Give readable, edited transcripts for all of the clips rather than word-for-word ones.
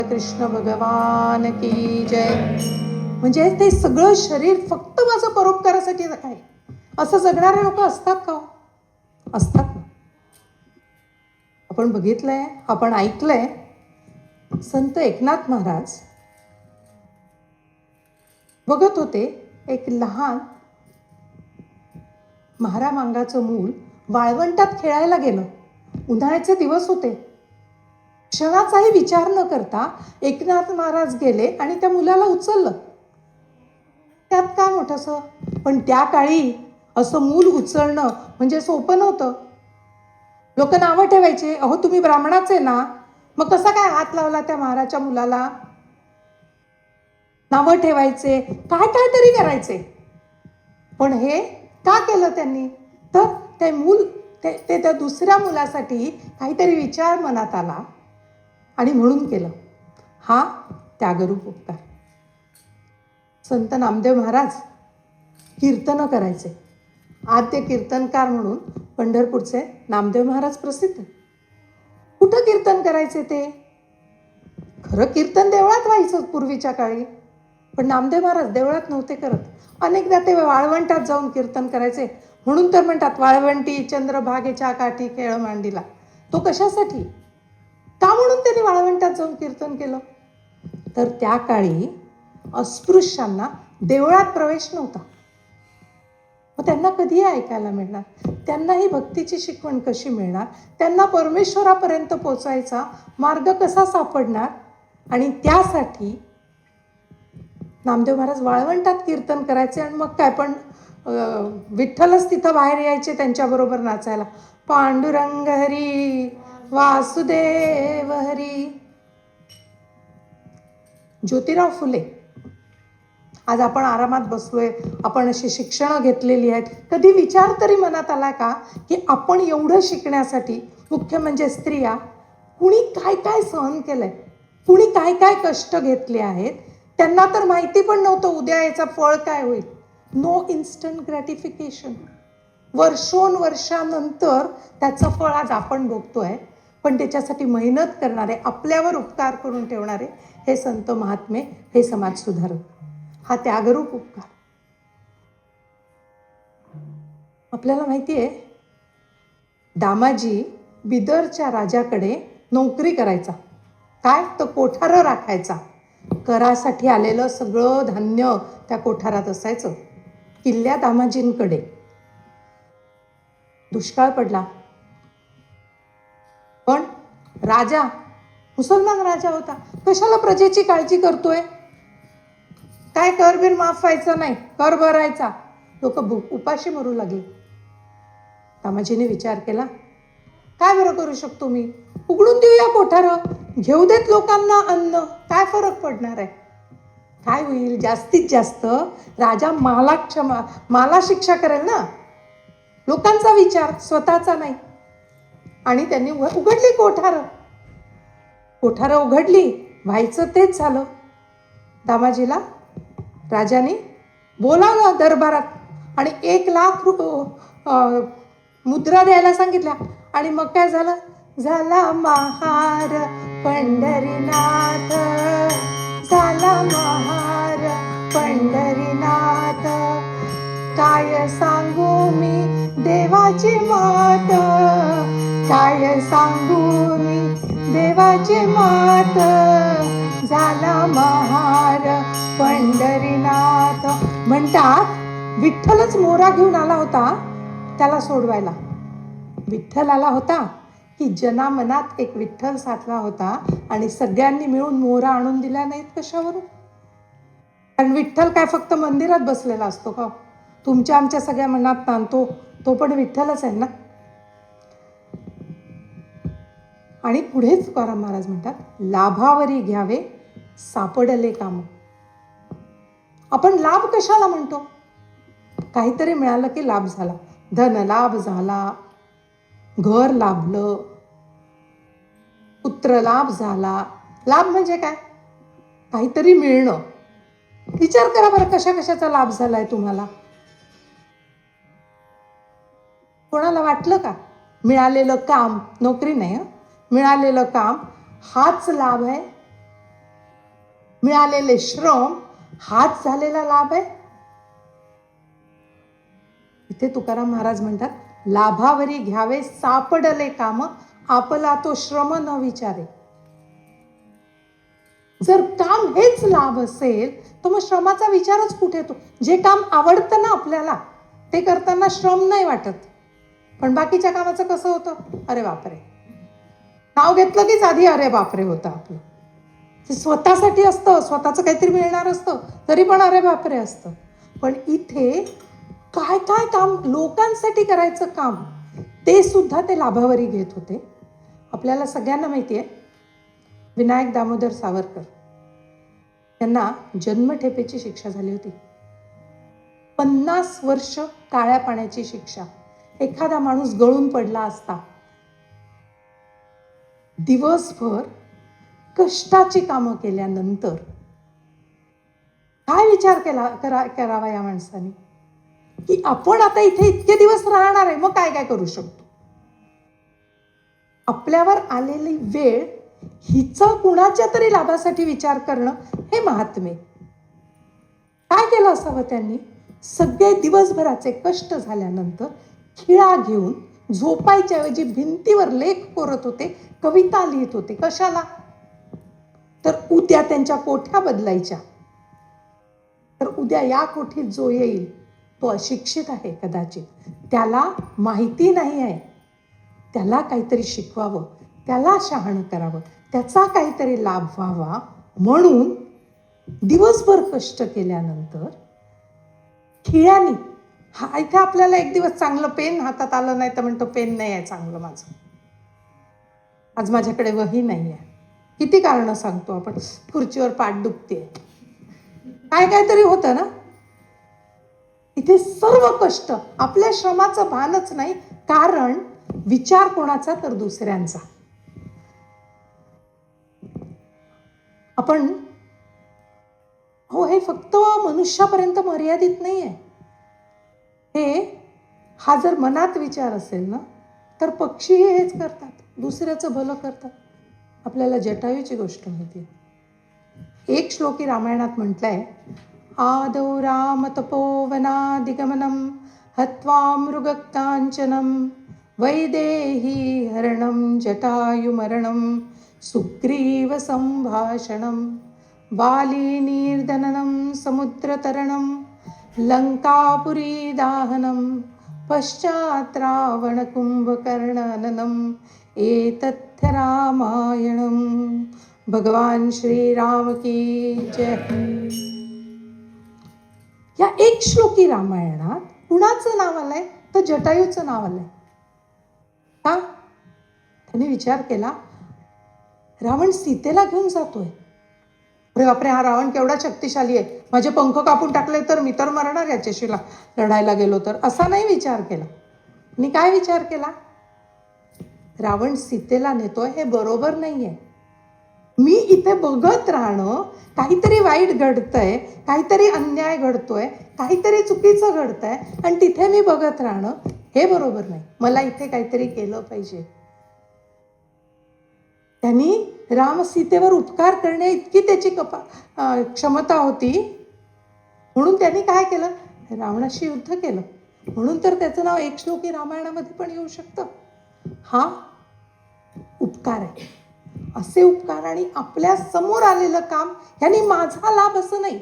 कृष्ण भगवान की जय. म्हणजे ते सगळं शरीर फक्त माझं परोपकारासाठी आहे असं जगणारे लोक असतात का? असतात ना. आपण बघितलंय, आपण ऐकलंय. संत एकनाथ महाराज बघत होते, एक लहान म्हारा मांगाचं मूल वाळवंटात खेळायला गेलं. उन्हाळ्याचे दिवस होते. क्षणाचाही विचार न करता एकनाथ महाराज गेले आणि त्या मुलाला उचललं. त्यात काय मोठंसं, पण त्या काळी असं मूल उचलणं म्हणजे सोपं नव्हतं. लोक नावं ठेवायचे, अहो तुम्ही ब्राह्मणाचे ना, मग कसा काय हात लावला त्या महाराजच्या मुलाला. नावं ठेवायचे, काय काय तरी करायचे. पण हे का केलं त्यांनी? तर ते मूल ते त्या दुसऱ्या मुलासाठी काहीतरी विचार मनात आला आणि म्हणून केलं. हा त्यागरूप उपकार. संत नामदेव महाराज कीर्तन करायचे. आद्य कीर्तनकार म्हणून पंढरपूरचे नामदेव महाराज प्रसिद्ध. कुठं कीर्तन करायचे ते? खरं कीर्तन देवळात व्हायचं पूर्वीच्या काळी, पण नामदेव महाराज देवळात नव्हते करत. अनेकदा ते वाळवंटात जाऊन कीर्तन करायचे. म्हणून तर म्हणतात, वाळवंटी चंद्रभागेच्या काठी खेळ मांडीला. तो कशासाठी? का म्हणून त्यांनी वाळवंटात जाऊन कीर्तन केलं? तर त्या काळी अस्पृश्यांना देवळात प्रवेश नव्हता. मग त्यांना कधी ऐकायला मिळणार? त्यांना ही भक्तीची शिकवण कशी मिळणार? त्यांना परमेश्वरापर्यंत पोचायचा मार्ग कसा सापडणार? आणि त्यासाठी नामदेव महाराज वाळवंटात कीर्तन करायचे. आणि मग काय, पण विठ्ठलच तिथं बाहेर यायचे त्यांच्याबरोबर नाचायला. पांडुरंग हरी वासुदेव हरी. ज्योतिराव फुले, आज आपण आरामात बसलोय, आपण अशी शिक्षणं घेतलेली आहेत. कधी विचार तरी मनात आला का की आपण एवढं शिकण्यासाठी, मुख्य म्हणजे स्त्रिया, कुणी काय काय सहन केलंय, कुणी काय काय कष्ट घेतले आहेत. त्यांना तर माहिती पण नव्हतं उद्या याचा फळ काय होईल. No instant gratification. वर्षानंतर त्याचं फळ आज आपण भोगतोय. पण त्याच्यासाठी मेहनत करणारे, आपल्यावर उपकार करून ठेवणारे हे संत महात्मे, हे समाज सुधारक, हा त्यागरूप उपकार. आपल्याला माहिती आहे, दामाजी बिदरच्या राजाकडे नोकरी करायचा. काय? तर कोठारं राखायचा. करासाठी आलेलं सगळं धान्य त्या कोठारात असायचं. किल्ल्या दामाजींकडे दुष्काळ पडला. पण राजा मुसलमान राजा होता. कशाला प्रजेची काळजी करतोय? काय कर बिर माफ व्हायचं नाही, कर भरायचा. लोक उपाशी मरू लागले. दामाजीने विचार केला, काय बरं करू शकतो मी? उघडून देऊया कोठारं, घेऊ देत लोकांना अन्न, काय फरक पडणार आहे? काय होईल? जास्तीत जास्त राजा मला शिक्षा करेल ना. लोकांचा विचार, स्वतःचा नाही. आणि त्यांनी उघडली कोठारं. कोठारं उघडली, व्हायचं तेच झालं. दामाजीला राजाने बोलावलं दरबारात आणि 1,00,000 मुद्रा द्यायला सांगितल्या. आणि मग काय झालं? झाला महार पंढरीनाथ, झाला महार पंढरीनाथ. काय सांगू मी देवाची मात, काय सांगू मी देवाची मात. झाला महार पंढरीनाथ. म्हणतात विठ्ठलच मोरा घेऊन आला होता त्याला सोडवायला. विठ्ठल आला होता की जनामनात एक विठ्ठल साठला होता आणि सगळ्यांनी मिळून मोहरा आणून दिल्या नाहीत. कशावरून? कारण विठ्ठल काय फक्त मंदिरात बसलेला असतो का? तुमच्या आमच्या सगळ्या मनात नांदतो तो पण विठ्ठलच आहे ना. आणि पुढेच तुकाराम महाराज म्हणतात, लाभावरी घ्यावे सापडले काम. आपण लाभ कशाला म्हणतो? काहीतरी मिळालं की लाभ झाला. धन लाभ झाला, घर लाभलं, पुत्र लाभ झाला. लाभ म्हणजे काय? काहीतरी मिळणं. विचार करा बरं, कशा कशाचा लाभ झालाय तुम्हाला? कोणाला वाटलं का मिळालेलं काम, नोकरी नाही, मिळालेलं काम हाच लाभ आहे? मिळालेले श्रम हाच झालेला लाभ आहे. इथे तुकाराम महाराज म्हणतात, लाभावरी घ्यावे सापडले काम, आपला तो श्रम न विचारे. जर काम हेच लाभ असेल तर मग श्रमाचा विचारच कुठे येतो? जे काम आवडतं ना आपल्याला ते करताना श्रम नाही वाटत, पण बाकीच्या कामाचं कसं होतं? अरे बापरे. नाव घेतलं कीच आधी अरे बापरे होतं आपलं. ते स्वतःसाठी असतं, स्वतःचं काहीतरी मिळणार असतं तरी पण अरे बापरे असतं. पण इथे काय काय काम लोकांसाठी करायचं काम ते सुद्धा ते लाभावरी घेत होते. आपल्याला सगळ्यांना माहिती आहे, विनायक दामोदर सावरकर यांना जन्मठेपेची शिक्षा झाली होती. 50 वर्ष काळ्या पाण्याची शिक्षा. एखादा माणूस गळून पडला असता. दिवसभर कष्टाची कामं केल्यानंतर काय विचार करावा या माणसाने, की आपण आता इथे इतके दिवस राहणार आहे, मग काय काय करू शकतो? आपल्यावर आलेली वेळ हिचा कुणाच्या तरी लाभासाठी विचार करणं हे महात्मे. काय केलं असावं त्यांनी? सगळे दिवसभराचे कष्ट झाल्यानंतर खिळा घेऊन झोपायच्या ऐवजी भिंतीवर लेख कोरत होते, कविता लिहित होते. कशाला? तर उद्या त्यांच्या कोठ्या बदलायच्या. तर उद्या या कोठीत जो येईल तो अशिक्षित आहे कदाचित, त्याला माहिती नाही आहे, त्याला काहीतरी शिकवावं, त्याला शहाणं करावं, त्याचा काहीतरी लाभ व्हावा म्हणून दिवसभर कष्ट केल्यानंतर खिळ्यानी, हा इथे आपल्याला एक दिवस चांगलं पेन हातात आलं नाही तर म्हणतो पेन नाही आहे चांगलं माझं, आज माझ्याकडे वही नाही आहे, किती कारणं सांगतो आपण, खुर्चीवर पाठ दुखते, काय काहीतरी होतं ना. इथे सर्व कष्ट, आपल्या श्रमाचं भानच नाही, कारण विचार कोणाचा तर दुसऱ्यांचा. आपण हे फक्त मनुष्यापर्यंत मर्यादित नाहीये. हा जर मनात विचार असेल ना तर पक्षीही हेच करतात, दुसऱ्याचं भलं करतात. आपल्याला जटायूची गोष्ट माहिती आहे. एक श्लोकी रामायणात म्हटलंय, आदौ राम तपोवनादिगमनम हत्वा मृगकांचनम वैदेही हरणम जटायुमरणम सुग्रीव संभाषणम वाली निर्दननम समुद्रतरणम लंकापुरी दाहनम पश्चात् रावण कुंभकर्णननम एतथ्य रामायणम. भगवान श्री राम की जय. या एक श्लोकी रामायणात कुणाचं नाव आलंय तर जटायूचं नाव आलंय. का? त्याने विचार केला, रावण सीतेला घेऊन जातोय, अरे बापरे, हा रावण केवढा शक्तिशाली आहे, माझे पंख कापून टाकले तर मी तर मरणार याच्याशी लढायला गेलो तर, असा नाही विचार केला. आणि काय विचार केला, रावण सीतेला नेतोय हे बरोबर नाहीये, मी इथे बघत राहणं, काहीतरी वाईट घडतंय, काहीतरी अन्याय घडतोय, काहीतरी चुकीचं घडतंय आणि तिथे मी बघत राहणं हे बरोबर नाही, मला इथे काहीतरी केलं पाहिजे. त्यांनी राम सीतेवर उपकार करणे इतकी त्याची क्षमता होती, म्हणून त्यांनी काय केलं, रावणाशी युद्ध केलं. म्हणून तर त्याचं नाव एक श्लोकी रामायणामध्ये पण येऊ शकतं. हा उपकार आहे. असे उपकार आणि आपल्या समोर आलेलं काम, यांनी माझा लाभ असं नाही,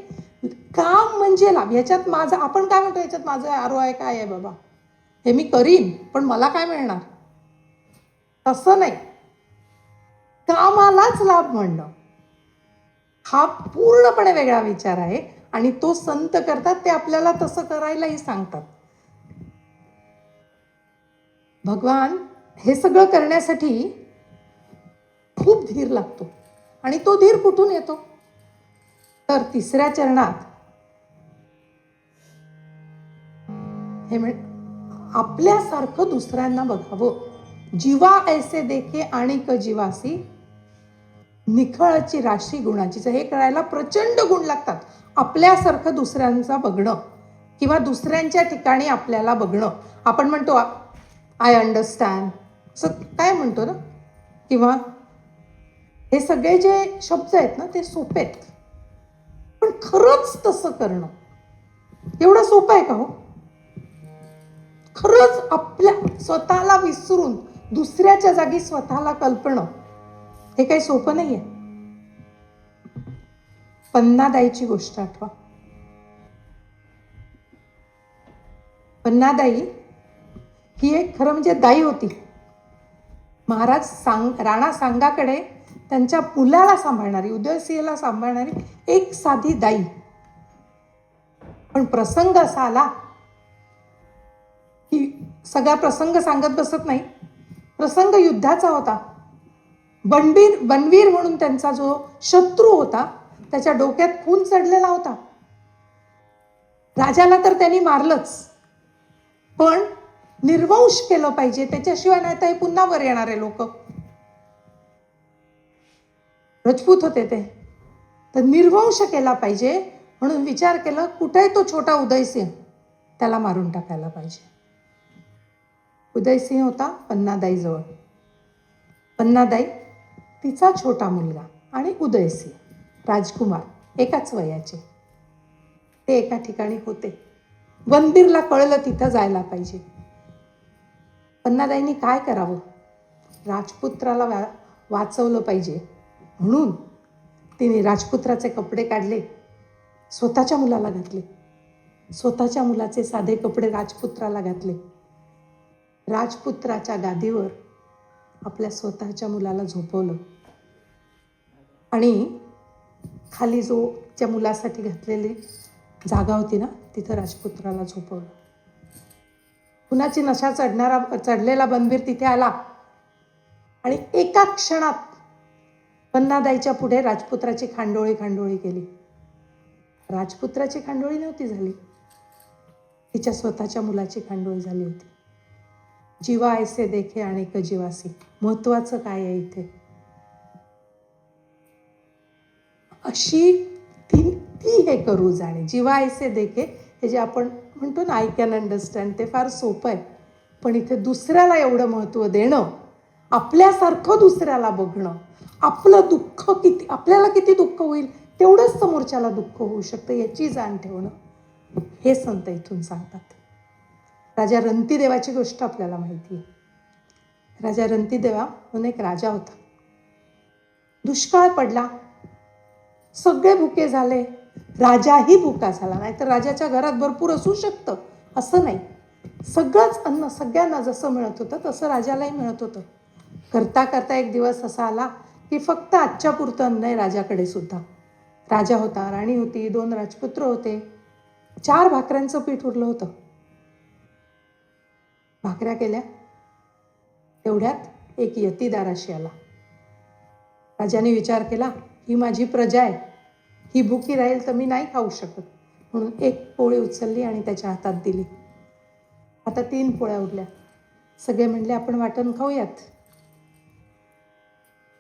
काम म्हणजे लाभ, याच्यात माझा, आपण काय म्हणतो याच्यात माझं ROI काय आहे बाबा, हे मी करीन पण मला काय मिळणार, तसं नाही. कामालाच लाभ म्हणणं हा पूर्णपणे वेगळा विचार आहे आणि तो संत करतात, ते आपल्याला तसं करायलाही सांगतात. भगवान हे सगळं करण्यासाठी खूप धीर लागतो आणि तो धीर कुठून येतो तर तिसऱ्या चरणात हे आपल्यासारखं दुसऱ्यांना बघावं. जीवा ऐसे देखे आणिक जीवासी निखळची राशी गुणाचीच. हे करायला प्रचंड गुण लागतात. आपल्यासारखं दुसऱ्यांचा बघणं किंवा दुसऱ्यांच्या ठिकाणी आपल्याला बघणं. आपण म्हणतो आय अंडरस्टँड, असं काय म्हणतो ना, किंवा हे सगळे जे शब्द आहेत ना ते सोपे आहेत. खरंच तसं करणं एवढं सोपं आहे का हो? खरंच आपल्या स्वतःला विसरून दुसऱ्याच्या जागी स्वतःला कल्पणं हे काही सोपं नाहीये. पन्नादाईची गोष्ट आठवा. पन्नादाई ही एक खरं म्हणजे दाई होती. महाराज राणा सांगाकडे त्यांच्या मुलाला सांभाळणारी, उदयसिंहला सांभाळणारी एक साधी दाई. पण प्रसंग असा आला की सगळा प्रसंग सांगत बसत नाही. प्रसंग युद्धाचा होता. बनवीर म्हणून त्यांचा जो शत्रू होता त्याच्या डोक्यात खून चढलेला होता. राजाला तर त्यांनी मारलंच, पण निर्वंश केलं पाहिजे, त्याच्याशिवाय नाही तर हे पुन्हा वर येणारे लोक राजपूत होते ते, तर निर्वंश केला पाहिजे म्हणून विचार केला कुठे तो छोटा उदयसिंह, त्याला मारून टाकायला पाहिजे. उदयसिंह होता पन्नादाईजवळ. पन्नादाई, तिचा छोटा मुलगा आणि उदयसिंह राजकुमार एकाच वयाचे, ते एका ठिकाणी होते. बनबीरला कळलं तिथं जायला पाहिजे. पन्नादाईंनी काय करावं? राजपुत्राला वाचवलं पाहिजे म्हणून तिने राजपुत्राचे कपडे काढले, स्वतःच्या मुलाला घातले. स्वतःच्या मुलाचे साधे कपडे राजपुत्राला घातले. राजपुत्राच्या गादीवर आपल्या स्वतःच्या मुलाला झोपवलं आणि खाली जो त्या मुलासाठी घातलेली जागा होती ना, तिथं राजपुत्राला झोपवलं. कुणाची नशा चढलेला बनबीर तिथे आला आणि एका क्षणात पन्नादाईच्या पुढे राजपुत्राची खांडोळी केली. राजपुत्राची खांडोळी नव्हती झाली, तिच्या स्वतःच्या मुलाची खांडोळी झाली होती. जीवा ऐसे देखे अनेक जीवासी. महत्वाचं काय आहे इथे? अशी ती हे करू जाणे. जीवा ऐसे देखे हे जे आपण म्हणतो ना, आय कॅन अंडरस्टँड, ते फार सोपं आहे. पण इथे दुसऱ्याला एवढं महत्व देणं, आपल्यासारखं दुसऱ्याला बघणं, आपलं दुःख किती, आपल्याला किती दुःख होईल तेवढंच समोरच्याला दुःख होऊ शकतं याची जाण ठेवणं, हे संत इथून सांगतात. राजा रंतीदेवाची गोष्ट आपल्याला माहिती आहे. राजा रंतीदेवा म्हणून एक राजा होता. दुष्काळ पडला, सगळे भुके झाले, राजाही भुका झाला. नाहीतर राजाच्या घरात भरपूर असू शकतं असं नाही. सगळंच अन्न सगळ्यांना जसं मिळत होतं तसं राजालाही मिळत होतं. करता करता एक दिवस असा आला की फक्त आजच्या पुरतं अन्न आहे राजाकडे सुद्धा. राजा होता, राणी होती, 2 राजपुत्र होते, 4 भाकऱ्यांचं पीठ उरलं होतं. भाकऱ्या केल्या, तेवढ्यात एक यतीदाराशी आला. राजाने विचार केला, ही माझी प्रजा आहे, ही भुकी राहील तर मी नाही खाऊ शकत, म्हणून एक पोळी उचलली आणि त्याच्या हातात दिली. आता 3 पोळ्या उरल्या. सगळे म्हणले आपण वाटण खाऊयात.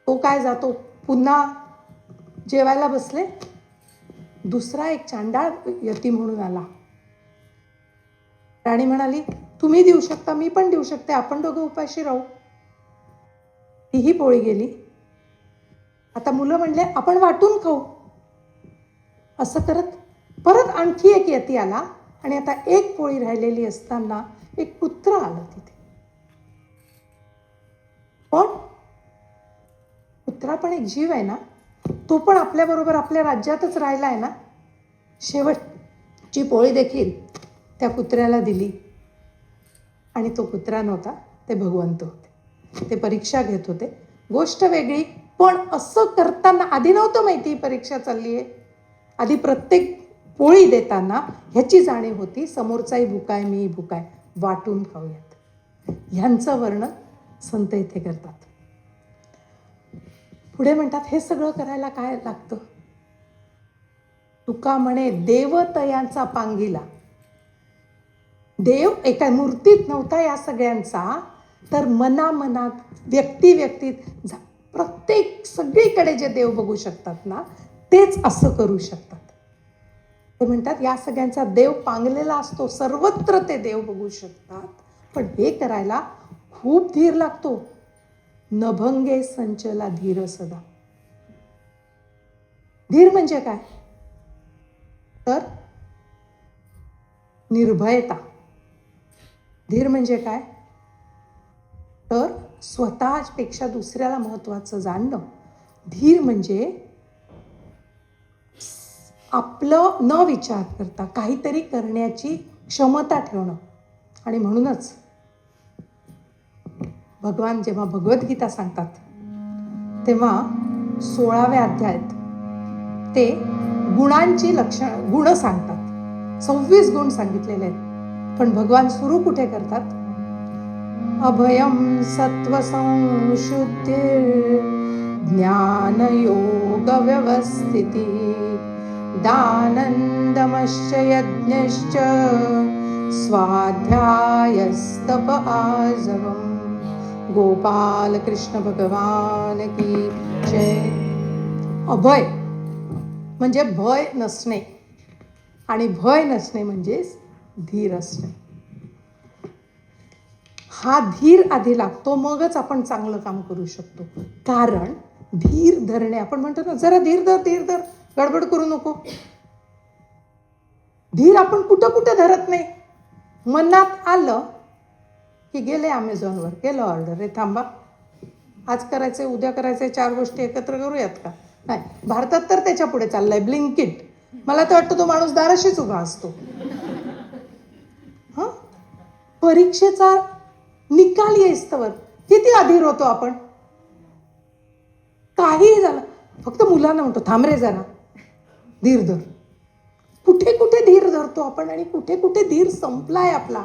तो काय जातो, पुन्हा जेवायला बसले. दुसरा एक चांडाळ यती म्हणून आला. राणी म्हणाली, तुम्ही देऊ शकता, मी पण देऊ शकते, आपण दोघं उपाशी राहू. तीही पोळी गेली. आता मुलं म्हणले आपण वाटून खाऊ. असं करत परत आणखी एक यती आला आणि आता एक पोळी राहिलेली असताना एक कुत्र आलं तिथे. पण कुत्रा पण एक जीव आहे ना, तो पण आपल्याबरोबर आपल्या राज्यातच राहिला आहे ना. शेवटची पोळी देखील त्या कुत्र्याला दिली आणि तो कुत्रा नव्हता, ते भगवंत होते. ते परीक्षा घेत होते, गोष्ट वेगळी. पण असं करताना आधी नव्हतं माहिती परीक्षा चालली आहे. आधी प्रत्येक पोळी देताना ह्याची जाणीव होती, समोरचाही भुकाय, मीही भुकाय, वाटून खाऊयात. ह्यांचं वर्णन संत इथे करतात. पुढे म्हणतात, हे सगळं करायला काय लागतं? तुका म्हणे देवतयांचा पांगिला. देव एका मूर्तीत नव्हता या सगळ्यांचा, तर मनामनात, व्यक्तीत प्रत्येक सगळीकडे जे देव बघू शकतात ना, तेच असं करू शकतात. ते म्हणतात या सगळ्यांचा देव पांगलेला असतो, सर्वत्र ते देव बघू शकतात, पण हे करायला खूप धीर लागतो. नभंगे संचला धीर सदा. धीर म्हणजे काय? निर्भयता. धीर म्हणजे काय? तर स्वतःपेक्षा दुसऱ्याला महत्त्वाचं जाणणं. धीर म्हणजे आपलं न विचार करता काहीतरी करण्याची क्षमता ठेवणं. आणि म्हणूनच भगवान जेव्हा भगवद्गीता सांगतात तेव्हा 16व्या अध्यायात ते गुणांची गुण सांगतात. 26 गुण सांगितलेले आहेत. पण भगवान सुरू कुठे करतात? अभयम सत्वसंशुद्धि ज्ञानयोग व्यवस्थिती दानंदमश्च यज्ञश्च स्वाध्यायस्तप आजवम. गोपाल कृष्ण भगवान की जय. अभय म्हणजे भय नसणे आणि भय नसणे म्हणजे धीर असणे. हा धीर आधी लागतो, मगच आपण चांगलं काम करू शकतो. कारण धीर धरणे, आपण म्हणतो ना जरा धीर धर, धीर धर, गडबड करू नको. धीर आपण कुठं कुठं धरत नाही. मनात आलं की गेले अमेझॉनवर, केलं ऑर्डर, रे थांबा आज करायचंय, उद्या करायचंय, 4 गोष्टी एकत्र करूयात का? नाही. भारतात तर त्याच्या पुढे चाललंय ब्लिंकिट. मला तर वाटतं तो माणूस दाराशीच उभा असतो. परीक्षेचा निकाल येईस्तवर किती अधीर होतो आपण. काहीही झालं, फक्त मुलांना म्हणतो थांब रे जरा, धीर धर. कुठे कुठे धीर धरतो आपण आणि कुठे कुठे धीर संपलाय आपला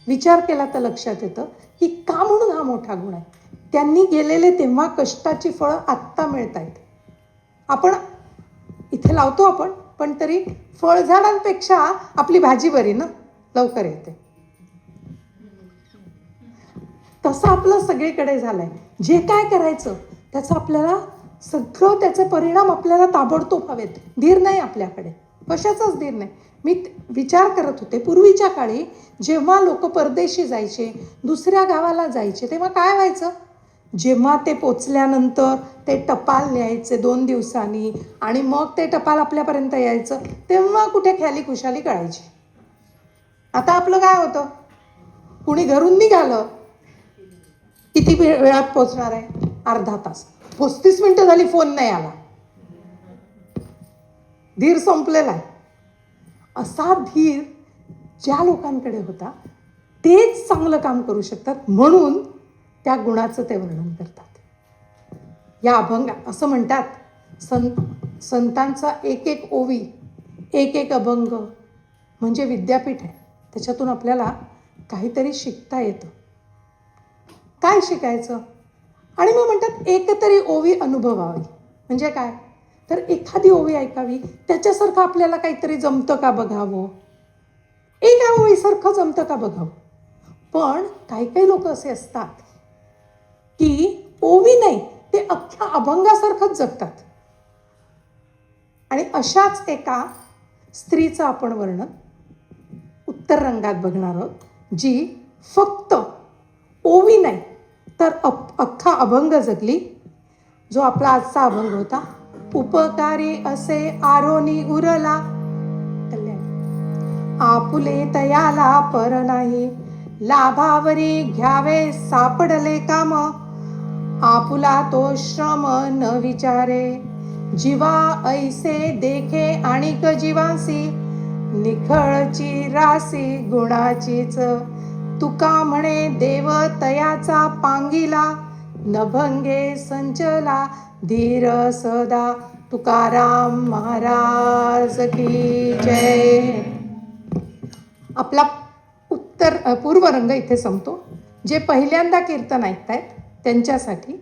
विचार केला तर लक्षात येतं की का म्हणून हा मोठा गुण आहे. त्यांनी गेलेले तेव्हा कष्टाची फळं आत्ता मिळत आहेत. आपण इथे लावतो आपण, पण तरी फळझाडांपेक्षा आपली भाजी बरी ना, लवकर येते. तसं आपलं सगळीकडे झालंय. जे काय करायचं त्याचं आपल्याला सगळं त्याचे परिणाम आपल्याला ताबडतोब हवेत. धीर नाही आपल्याकडे, कशाचाच धीर नाही. मी विचार करत होते पूर्वीच्या काळी जेव्हा लोक परदेशी जायचे, दुसऱ्या गावाला जायचे, तेव्हा काय व्हायचं? जेव्हा ते पोचल्यानंतर ते टपाल न्यायचे 2 दिवसांनी आणि मग ते टपाल आपल्यापर्यंत यायचं, तेव्हा कुठे ख्याली खुशाली कळायची. आता आपलं काय होतं? कुणी घरून निघालं, किती वेळात पोचणार आहे? अर्धा तास. 35 मिनिटं झाली, फोन नाही आला, धीर संपलेला आहे. असा धीर ज्या लोकांकडे होता तेच चांगलं काम करू शकतात, म्हणून त्या गुणाचं ते वर्णन करतात. या अभंग असं म्हणतात, संतांचा एक एक ओवी, एक एक अभंग म्हणजे विद्यापीठ आहे. त्याच्यातून आपल्याला काहीतरी शिकता येतं. काय शिकायचं? आणि मग म्हणतात एक तरी ओवी अनुभवावी. म्हणजे काय? तर एखादी ओवी ऐकावी, त्याच्यासारखं आपल्याला काहीतरी जमतं का बघावं, एका ओवीसारखं जमतं का बघावं. पण काही काही लोक असे असतात की ओवी नाही, ते अख्ख्या अभंगासारखंच जगतात. आणि अशाच एका स्त्रीचं आपण वर्णन उत्तर रंगात बघणार आहोत, जी फक्त ओवी नाही तर अख्खा अभंग जगली. जो आपला आजचा अभंग होता, उपकारी असे आरोनी उरला आपुले तयाला पर नाही, लाभावरी घ्यावे सापडले काम, आपुला तो श्रम न विचारे, जीवा ऐसे देखे आणिक जीवासी, निखळची रासी गुणाचीच, तुका म्हणे देव तयाचा पांगिला, नभंगे संचला धीर सदा. तुकाराम महाराज की जय. आपला पूर्व रंग इथे संपतो. जे पहिल्यांदा कीर्तन ऐकतायत त्यांच्यासाठी,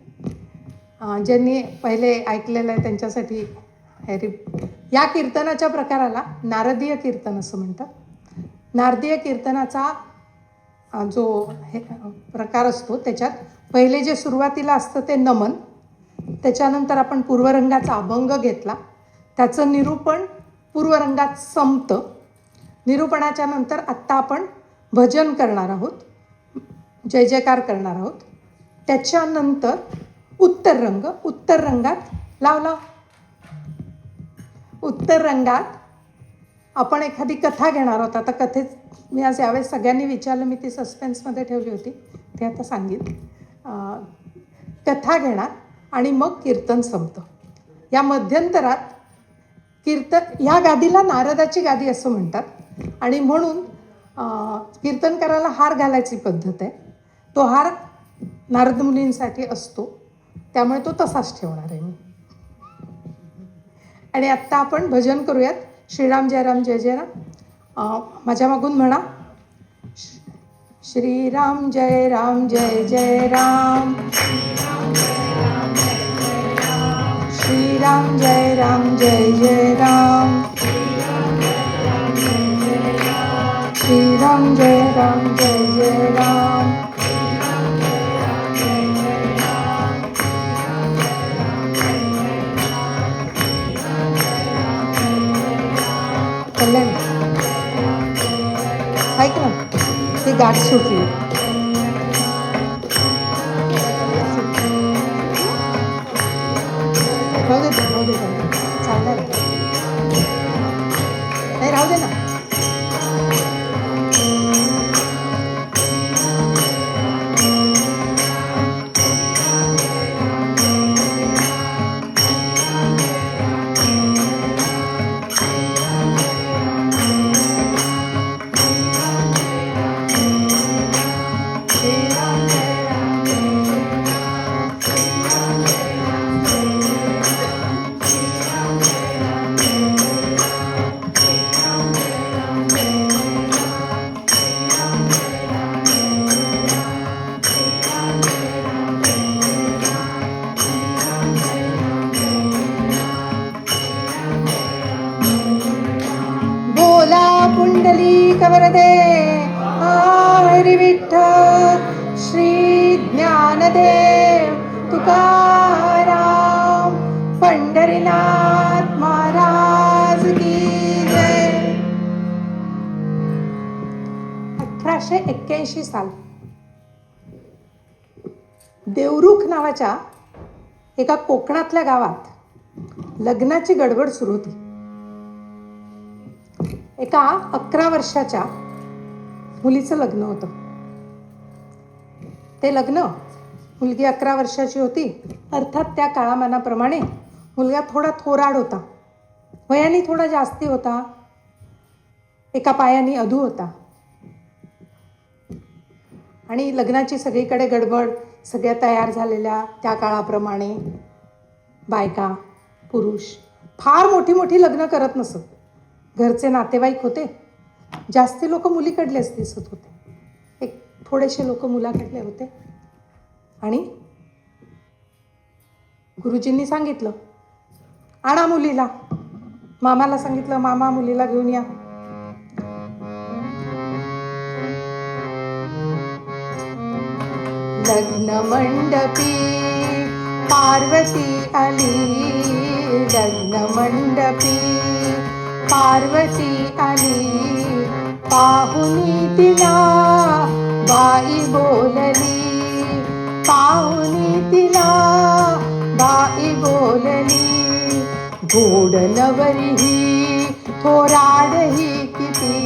ज्यांनी पहिले ऐकलेलं आहे त्यांच्यासाठी, या कीर्तनाच्या प्रकाराला नारदीय कीर्तन असं म्हणतात. नारदीय कीर्तनाचा जो हे प्रकार असतो त्याच्यात पहिले जे सुरुवातीला असतं ते नमन, त्याच्यानंतर आपण पूर्वरंगाचा अभंग घेतला, त्याचं निरूपण पूर्वरंगात संपतं. निरूपणाच्या नंतर आत्ता आपण भजन करणार आहोत, जय जयकार करणार आहोत. त्याच्यानंतर उत्तर रंग, उत्तर रंगात उत्तर रंगात आपण एखादी कथा घेणार आहोत. आता कथेत मी आज यावेळेस सगळ्यांनी विचारलं, मी ती सस्पेन्समध्ये ठेवली होती, ते आता सांगेन. कथा घेणार आणि मग कीर्तन संपतं. या मध्यंतरात ह्या गादीला नारदाची गादी असं म्हणतात आणि म्हणून कीर्तन करायला हार घालायची पद्धत आहे. तो हार नारद मुनींसाठी असतो, त्यामुळे तो तसाच ठेवणार आहे मी. आणि आत्ता आपण भजन करूयात. श्रीराम जय राम जय जय राम. माझ्या मागून म्हणा, श्रीराम जय राम जय जय राम, श्रीराम जय राम जय जय राम, श्रीराम जय राम जय जय राम. कल्याण ऐक ना, ती गाठ सुटली. राहू दे चालणार नाही, राहू दे ना. पुंडलीक वरदे हरी विठ्ठल श्री ज्ञानदेव तुकाराम पंढरीनाथ महाराज की जय. 1881 साल देवरुख नावाच्या एका कोकणातल्या गावात लग्नाची गडबड सुरू होती. एका 11 वर्षाच्या मुलीचं लग्न होतं. ते लग्न, मुलगी 11 वर्षाची होती, अर्थात त्या काळामानाप्रमाणे मुलगा थोडा थोराड होता, वयाने थोडा जास्ती होता, एका पायाने अधू होता. आणि लग्नाची सगळीकडे गडबड, सगळ्या तयार झालेल्या त्या काळाप्रमाणे बायका पुरुष फार मोठी मोठी लग्न करत नसत. घरचे नातेवाईक होते, जास्ती लोक मुलीकडलेच दिसत होते, एक थोडेसे लोक मुलाकडले होते. आणि गुरुजींनी सांगितलं, आणा मुलीला. मामाला सांगितलं, मामा मुलीला घेऊन या. लग्न मंडपी पार्वती आली, लग्न मंडपी पार्वती आली, पाहुनी तिला बाई बोलली, पाहुनी तिला बाई बोलली, गोड नवरी ही थोराड ही किती,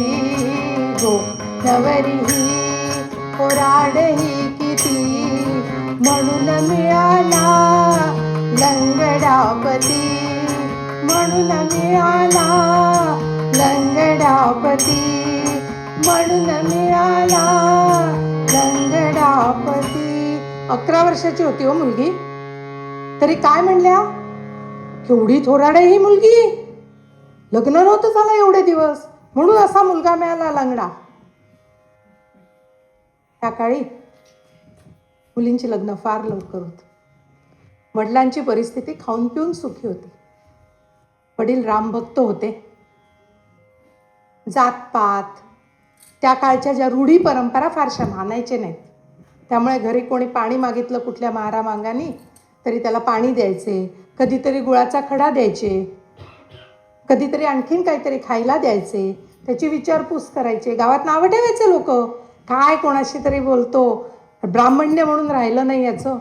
गोड नवरी ही थोराड ही किती, म्हणून मिळाला लंगडापती, म्हणून मिळाला लंगडापती, म्हणून मिळाला लंगडापती. 11 वर्षाची होती हो मुलगी, तरी काय म्हणल्या, केवढी थोराड आहे ही मुलगी, लग्न नव्हतं झालं एवढे दिवस, म्हणून असा मुलगा मिळाला लंगडा. त्या काळी मुलींची लग्न फार लवकर होत. वडिलांची परिस्थिती खाऊन पिऊन सुखी होती. वडील रामभक्त होते. जातपात, त्या काळच्या ज्या रूढी परंपरा फारशा मानायचे नाहीत. त्यामुळे घरी कोणी पाणी मागितलं कुठल्या महारामांगानी तरी त्याला पाणी द्यायचे, कधीतरी गुळाचा खडा द्यायचे, कधीतरी आणखीन काहीतरी खायला द्यायचे, त्याची विचारपूस करायचे. गावात नावं ठेवायचे लोक, काय कोणाशी तरी बोलतो, ब्राह्मण्य म्हणून राहिलं नाही याचं.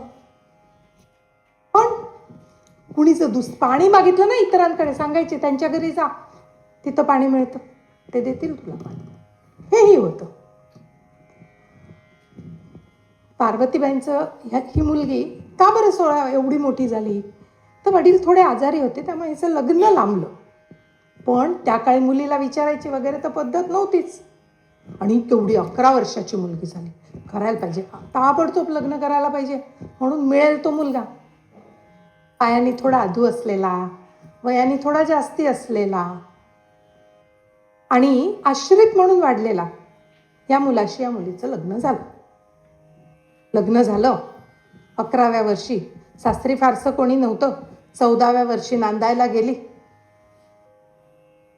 पण कुणीचं पाणी मागितलं ना इतरांकडे, सांगायचे त्यांच्या घरी जा, तिथं पाणी मिळतं. ते देतील तुला पाणी. हेही होतं. पार्वतीबाईंचं ही मुलगी का बरं एवढी मोठी झाली, तर वडील थोडे आजारी होते, त्यामुळे हिचं लग्न लांबलं. पण त्या काळी मुलीला विचारायची वगैरे तर पद्धत नव्हतीच. आणि केवढी 11 वर्षाची मुलगी झाली. करायला पाहिजे, ताबडतोब लग्न करायला पाहिजे, म्हणून मिळेल तो मुलगा. पायाने थोडा आधू असलेला, वयाने थोडा जास्ती असलेला आणि आश्रित म्हणून वाढलेला, या मुलाशी या मुलीचं लग्न झालं. लग्न झालं 11व्या वर्षी. सासरी फारसं कोणी नव्हतं. 14व्या वर्षी नांदायला गेली.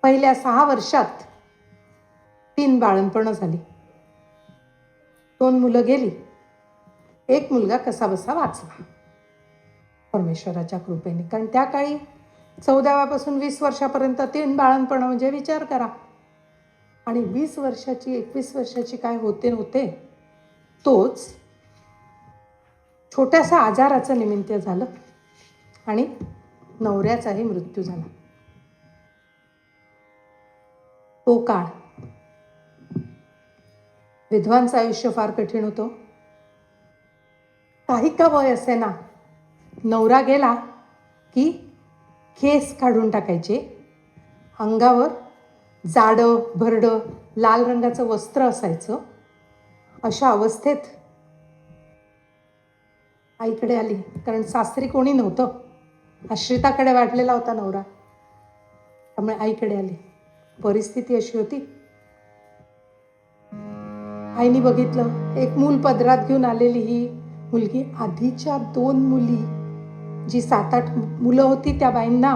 पहिल्या 6 वर्षात 3 बाळंतपणं झाली. 2 मुलं गेली. 1 मुलगा कसा बसा वाचला परमेश्वराच्या कृपेने. कारण त्या काळी 14व्यापासून 20 वर्षापर्यंत 3 बाळंतपणं म्हणजे विचार करा. आणि 20 वर्षाची 21 वर्षाची काय होते तोच छोट्याशा आजाराचं निमित्त झालं आणि नवऱ्याचाही मृत्यू झाला. तो काळ विधवांचं आयुष्य फार कठीण होतं. काही का वय असे ना, नवरा गेला की केस काढून टाकायचे, अंगावर जाडं भरडं लाल रंगाचं वस्त्र असायचं. अशा अवस्थेत आईकडे आली, कारण सासरी कोणी नव्हतं. आश्रिताकडे वाटलेला होता नवरा, त्यामुळे आईकडे आली. परिस्थिती अशी होती. आईने बघितलं, एक मूल पदरात घेऊन आलेली ही मुलगी आधीच्या 2 मुली, जी 7-8 मुलं होती त्या बाईंना,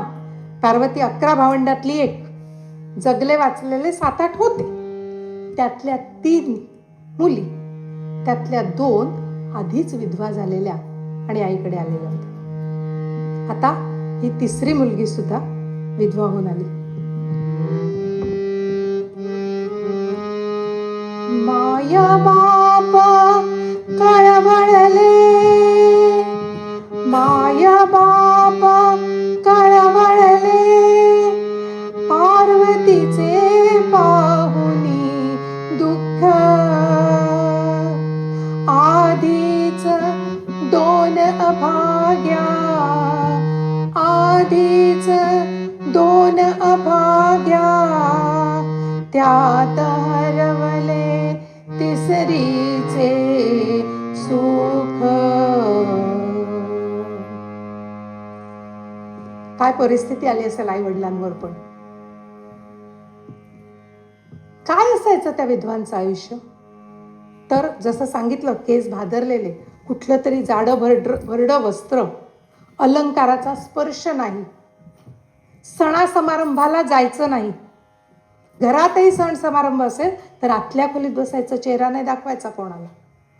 पार्वती 11 भावंडातली एक, जगले वाचलेले 7-8 होते. त्यातल्या 3 मुली, त्यातल्या 2 आधीच विधवा झालेल्या आणि आईकडे आलेल्या होत्या. आता ही 3री मुलगी सुद्धा विधवा होऊन आली. माया बाप कळवळले, माया बाप कळवळले, पार्वतीचे पाहुनी दुःख. आधीच 2 अभाग्या, आधीच 2 अभाग्या, त्यात हरवले 3रीचे सुख. काय परिस्थिती आली असेल आई वडिलांवर. पण काय असायचं त्या विधवांचं आयुष्य. तर जसं सांगितलं, केस भादरलेले, कुठलं तरी जाडं भरडं वस्त्र, अलंकाराचा स्पर्श नाही, सणा समारंभाला जायचं नाही. घरातही सण समारंभ असेल तर आतल्या खोलीत बसायचं, चेहरा नाही दाखवायचा कोणाला,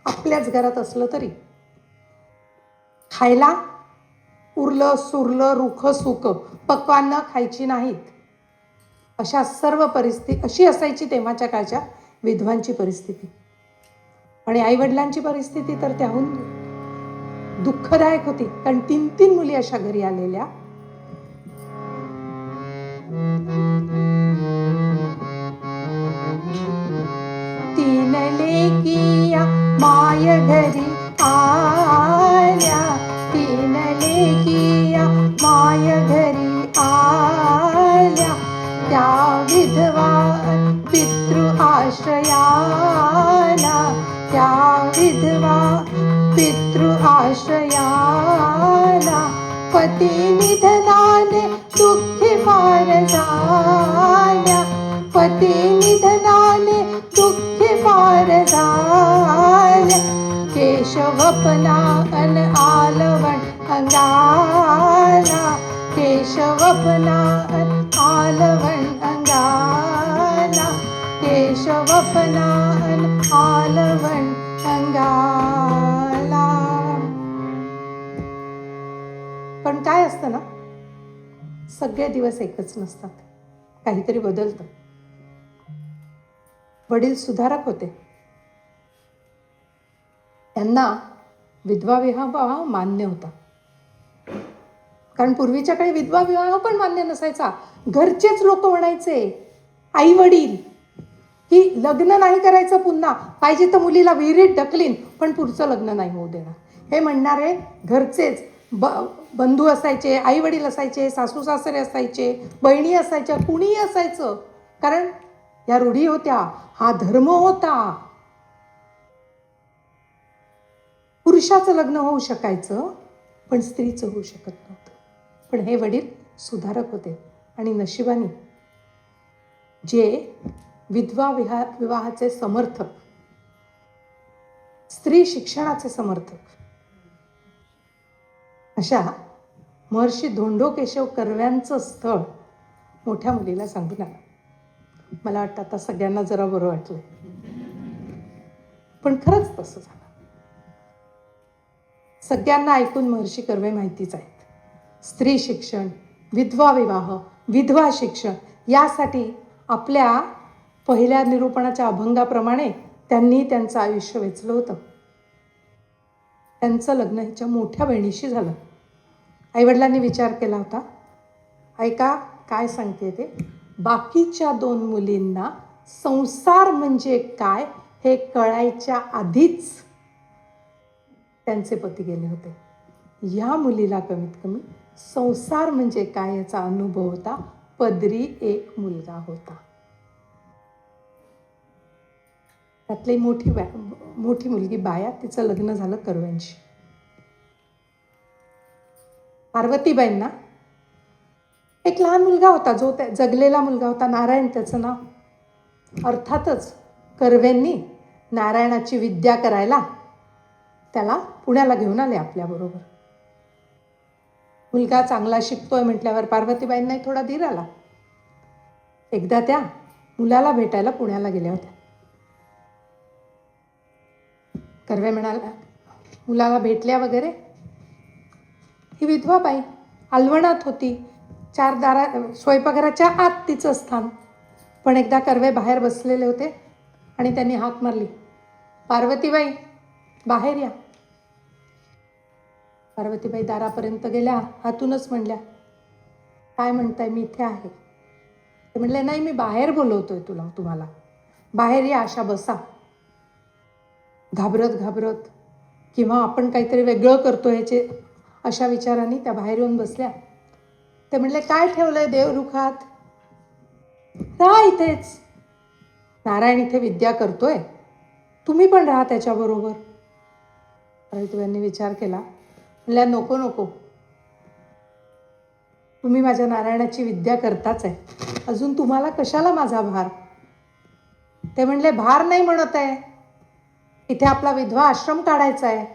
आपल्याच घरात असलं तरी. खायला उरलं सुरलं रुखं सुकं पक्वान्न खायची नाहीत. अशा सर्व परिस्थिती अशी असायची तेव्हाच्या काळच्या विधवांची परिस्थिती. आणि आईवडिलांची परिस्थिती तर त्याहून दुःखदायक होती, कारण 3 मुली अशा घरी आलेल्या. तीन लेकिया माय घरी आल्या, 3 लेकिया माय घरी आल्या, त्या विधवा पितृ आश्रयाला, त्या विधवा पितृ आश्रयाला. पती निधनाने दुःखी फार झाल्या, पती निधनाने दुःखी फार झाल्या. केशवपना अन आलवण अंगाला, केशवपना अन आलवण अंगाला, केशवपना अन आलवण अंगाला. पण काय असतं ना, सगळे दिवस एकच नसतात, काहीतरी बदलतं. वडील सुधारक होते, त्यांना विधवा विवाह मान्य होता. कारण पूर्वीच्या काळी विधवा विवाह पण मान्य नसायचा. घरचेच लोक म्हणायचे, आई वडील की लग्न नाही करायचं पुन्हा, पाहिजे तर मुलीला विहिरीत ढकलीन पण पुढचं लग्न नाही होऊ देणार, हे म्हणणारे घरचेच बंधू असायचे, आई वडील असायचे, सासू सासरे असायचे, बहिणी असायच्या, कुणीही असायचं. कारण या रूढी होत्या, हा धर्म होता. पुरुषाचं लग्न होऊ शकायचं पण स्त्रीचं होऊ शकत नव्हतं. पण हे वडील सुधारक होते आणि नशिबाने जे विधवा विवाहाचे समर्थक, स्त्री शिक्षणाचे समर्थक अशा महर्षी धोंडो केशव कर्व्यांचं स्थळ मोठ्या मुलीला सांगून आलं. मला वाटतं आता सगळ्यांना जरा बरं वाटलं, पण खरंच तसं झालं. सगळ्यांना ऐकून महर्षी कर्वे माहितीच आहेत. स्त्री शिक्षण, विधवा विवाह, विधवा शिक्षण यासाठी आपल्या पहिल्या निरूपणाच्या अभंगाप्रमाणे त्यांनी त्यांचं आयुष्य वेचलं होतं. त्यांचं लग्न हिच्या मोठ्या बहिणीशी झालं. आईवडिलांनी विचार केला होता, ऐका काय सांगते ते, बाकीच्या 2 मुलींना संसार म्हणजे काय हे कळायच्या आधीच त्यांचे पती गेले होते. या मुलीला कमीत कमी संसार म्हणजे काय याचा अनुभव होता. पदरी एक मुलगा होता. त्यातली मोठी मुलगी बाया, तिचं लग्न झालं कर्व्यांशी. पार्वतीबाईंना एक लहान मुलगा होता, जो जगलेला मुलगा होता, नारायण त्याचं नाव. अर्थातच कर्व्यांनी नारायणाची विद्या करायला त्याला पुण्याला घेऊन आले आपल्याबरोबर. मुलगा चांगला शिकतोय म्हटल्यावर पार्वतीबाईंनाही थोडा धीर आला. एकदा त्या मुलाला भेटायला पुण्याला गेल्या होत्या. कर्वे म्हणाला, मुलाला भेटल्या वगैरे. ही विधवा बाई अलवणात होती, 4 दारा स्वयंपाकघराच्या आत तिचं स्थान. पण एकदा कर्वे बाहेर बसलेले होते आणि त्यांनी हाक मारली, पार्वतीबाई बाहेर या. पार्वतीबाई दारापर्यंत गेल्या, हातूनच म्हणल्या, काय म्हणताय, मी इथे आहे. ते म्हणले, नाही मी बाहेर बोलवतोय तुम्हाला, बाहेर या, अशा बसा. घाबरत किंवा आपण काहीतरी वेगळं करतो याचे अशा विचारांनी त्या बाहेर येऊन बसल्या. ते म्हणले, काय ठेवलंय देवरुखात, राहा इथेच, नारायण इथे विद्या करतोय, तुम्ही पण राहा त्याच्याबरोबर. पार्वतीबाईंनी विचार केला, म्हणल्या, नको, तुम्ही माझ्या नारायणाची विद्या करताच आहे, अजून तुम्हाला कशाला माझा भार. ते म्हणले, भार नाही म्हणत आहे, इथे आपला विधवा आश्रम काढायचा आहे,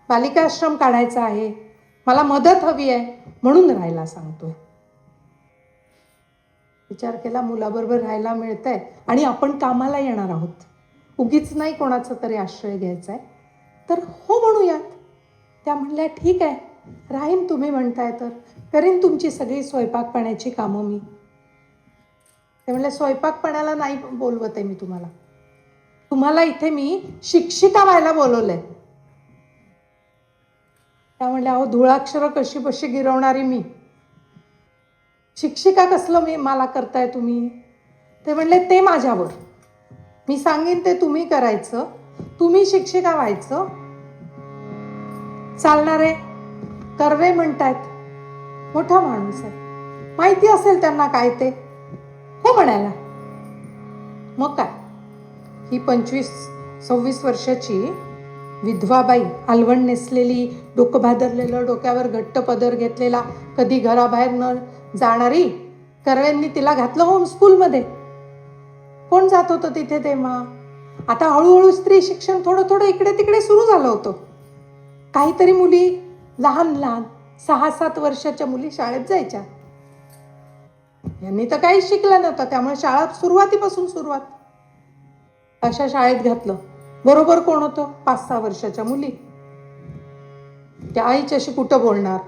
बालिका आश्रम काढायचा आहे, मला मदत हवी आहे म्हणून राहायला सांगतोय. विचार केला, मुलाबरोबर राहायला मिळतंय आणि आपण कामाला येणार आहोत, उगीच नाही कोणाचा तरी आश्रय घ्यायचा आहे, तर हो म्हणूयात. त्या म्हणल्या, ठीक आहे, राहीन तुम्ही म्हणताय तर, करीन तुमची सगळी स्वयंपाक पाण्याची कामं मी. ते म्हणले, स्वयंपाक पाण्याला नाही बोलवत आहे मी तुम्हाला इथे मी शिक्षिका व्हायला बोलवलंय. त्या म्हणल्या, अहो धुळाक्षरं कशी बशी गिरवणारी मी, शिक्षिका कसलं मला करताय तुम्ही. ते म्हणले, ते माझ्यावर, मी सांगेन ते तुम्ही करायचं, तुम्ही शिक्षिका व्हायचं. चालणार आहे. कर्वे म्हणतायत, मोठा माणूस आहे, माहिती असेल त्यांना काय ते, हो म्हणायला. मग काय, ही 25-26 वर्षाची विधवा बाई, अलवण नेसलेली, डोकं भादरलेलं, डोक्यावर घट्ट पदर घेतलेला, कधी घराबाहेर न जाणारी, कर्व्यांनी तिला घातलं होम स्कूलमध्ये. कोण जात होतं तिथे तेव्हा. आता हळूहळू स्त्री शिक्षण थोडं इकडे तिकडे सुरू झालं होतं. काहीतरी मुली लहान 6-7 वर्षाच्या मुली शाळेत जायच्या. यांनी तर काही शिकलं नव्हतं, त्यामुळे शाळा सुरुवातीपासून सुरुवात. अशा शाळेत घातलं. बरोबर कोण होतं, 5-6 वर्षाच्या मुली. त्या आईच्याशी कुठं बोलणार,